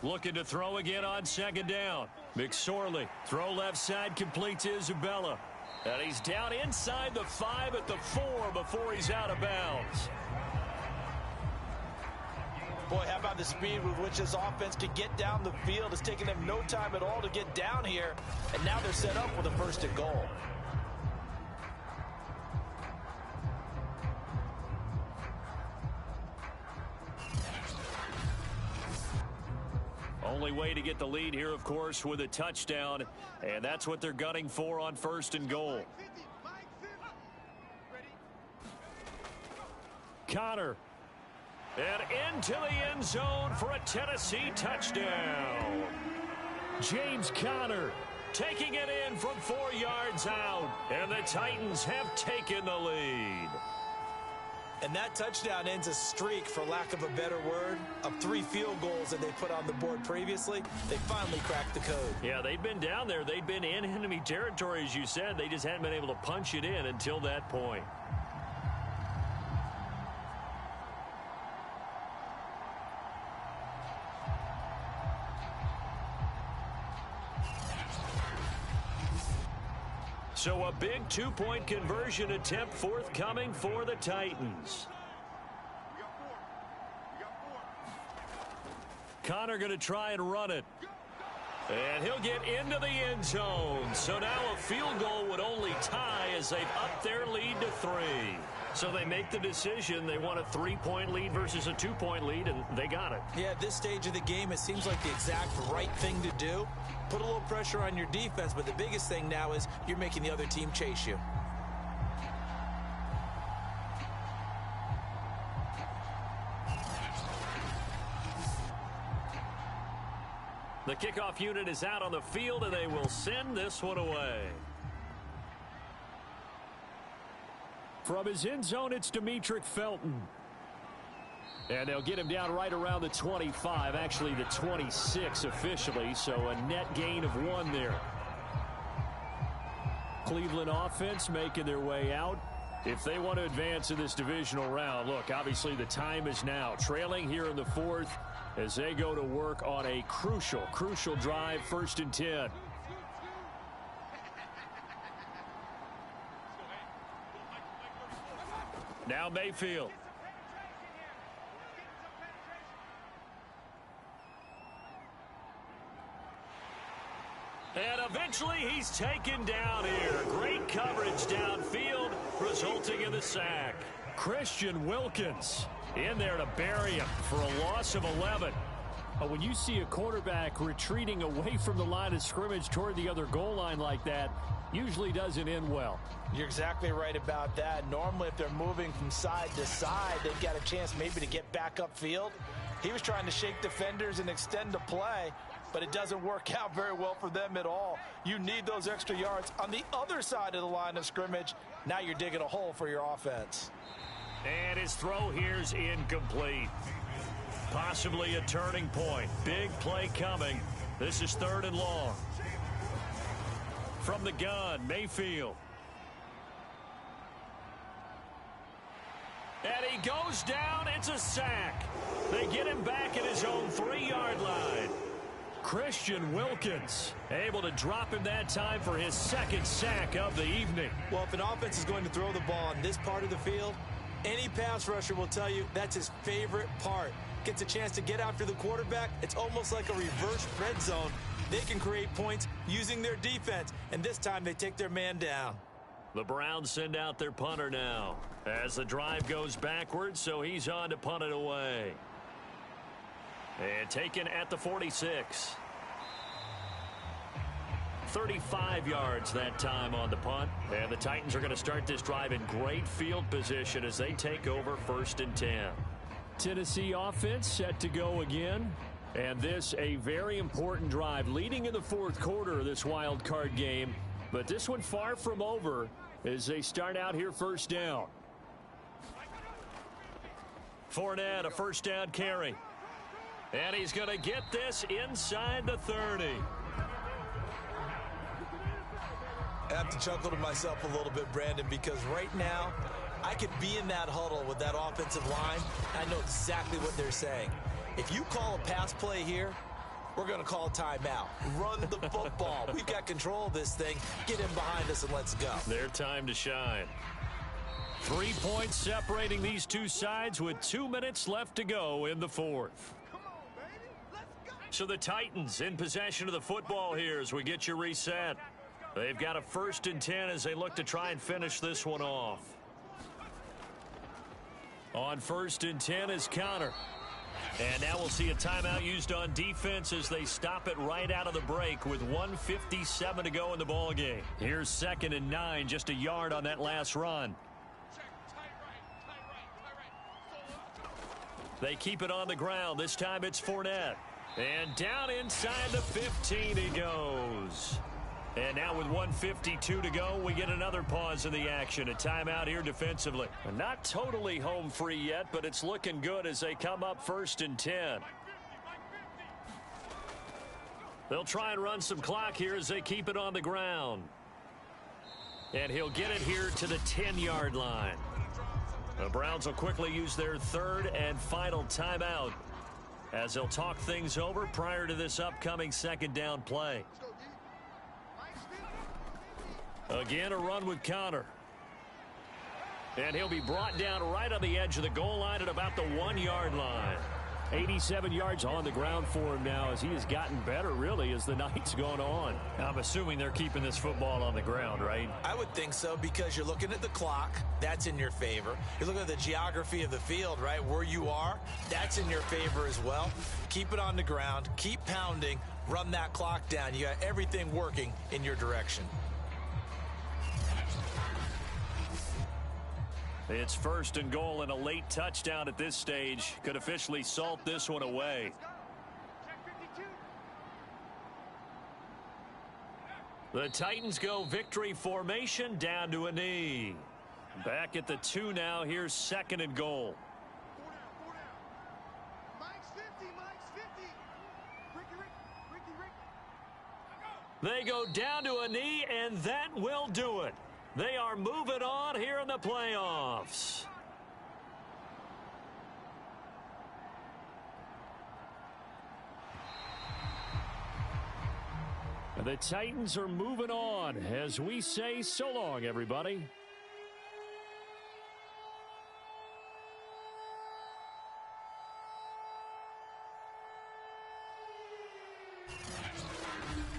Looking to throw again on 2nd down. McSorley, throw left side, complete to Isabella. And he's down inside the 5 at the 4 before he's out of bounds. Boy, how about the speed with which this offense can get down the field? It's taking them no time at all to get down here. And now they're set up with a 1st and goal. Only way to get the lead here, of course, with a touchdown. And that's what they're gunning for on 1st and goal. Connor. And into the end zone for a Tennessee touchdown. James Conner taking it in from 4 yards out. And the Titans have taken the lead. And that touchdown ends a streak, for lack of a better word, of 3 field goals that they put on the board previously. They finally cracked the code. Yeah, they'd been down there. They'd been in enemy territory, as you said. They just hadn't been able to punch it in until that point. So a big 2-point conversion attempt forthcoming for the Titans. Connor going to try and run it. And he'll get into the end zone. So now a field goal would only tie as they've upped their lead to 3. So they make the decision. They want a 3-point lead versus a 2-point lead, and they got it. Yeah, at this stage of the game, it seems like the exact right thing to do. Put a little pressure on your defense, but the biggest thing now is you're making the other team chase you. The kickoff unit is out on the field, and they will send this one away. From his end zone, it's Demetric Felton. And they'll get him down right around the 25, actually the 26 officially, so a net gain of 1 there. Cleveland offense making their way out. If they want to advance in this divisional round, look, obviously the time is now. Trailing here in the 4th as they go to work on a crucial drive, 1st and 10. Now Mayfield. And eventually he's taken down here. Great coverage downfield, resulting in the sack. Christian Wilkins in there to bury him for a loss of 11. When you see a quarterback retreating away from the line of scrimmage toward the other goal line like that, usually doesn't end well. You're exactly right about that. Normally, if they're moving from side to side, they've got a chance maybe to get back upfield. He was trying to shake defenders and extend the play, but it doesn't work out very well for them at all. You need those extra yards on the other side of the line of scrimmage. Now you're digging a hole for your offense. And his throw here's incomplete. Possibly a turning point. Big play coming. This is 3rd and long. From the gun, Mayfield. And he goes down. It's a sack. They get him back at his own 3-yard line. Christian Wilkins able to drop him that time for his 2nd sack of the evening. Well, if an offense is going to throw the ball on this part of the field, any pass rusher will tell you that's his favorite part. Gets a chance to get after the quarterback. It's almost like a reverse red zone. They can create points using their defense, and this time they take their man down. The Browns send out their punter now as the drive goes backwards, so he's on to punt it away. And taken at the 46. 35 yards that time on the punt. And the Titans are going to start this drive in great field position as they take over 1st and 10. Tennessee offense set to go again. And this a very important drive leading in the 4th quarter of this wild card game. But this one far from over as they start out here 1st down. Fournette, a 1st down carry. And he's going to get this inside the 30. I have to chuckle to myself a little bit, Brandon, because right now I could be in that huddle with that offensive line. I know exactly what they're saying. If you call a pass play here, we're going to call a timeout. Run the football. We've got control of this thing. Get in behind us and let's go. Their time to shine. 3 points separating these two sides with 2 minutes left to go in the 4th. So the Titans in possession of the football here as we get you reset. They've got a 1st and 10 as they look to try and finish this one off. On 1st and 10 is Connor. And now we'll see a timeout used on defense as they stop it right out of the break with 1:57 to go in the ball game. Here's 2nd and 9, just a yard on that last run. They keep it on the ground. This time it's Fournette. And down inside the 15 he goes. And now with 1:52 to go, we get another pause in the action. A timeout here defensively. Not totally home free yet, but it's looking good as they come up 1st and 10. They'll try and run some clock here as they keep it on the ground. And he'll get it here to the 10-yard line. The Browns will quickly use their 3rd and final timeout as they'll talk things over prior to this upcoming 2nd down play. Again, a run with Connor. And he'll be brought down right on the edge of the goal line at about the 1-yard line. 87 yards on the ground for him now as he has gotten better, really, as the night's gone on. I'm assuming they're keeping this football on the ground, right? I would think so because you're looking at the clock. That's in your favor. You're looking at the geography of the field, right? Where you are, that's in your favor as well. Keep it on the ground. Keep pounding. Run that clock down. You got everything working in your direction. It's 1st and goal, and a late touchdown at this stage could officially salt this one away. The Titans go victory formation down to a knee. Back at the 2 now. Here's 2nd and goal. They go down to a knee, and that will do it. They are moving on here in the playoffs. The Titans are moving on as we say so long, everybody.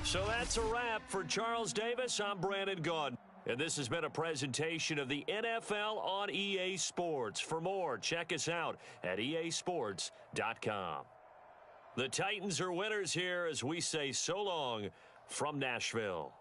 So that's a wrap for Charles Davis. I'm Brandon Gaudin. And this has been a presentation of the NFL on EA Sports. For more, check us out at easports.com. The Titans are winners here as we say so long from Nashville.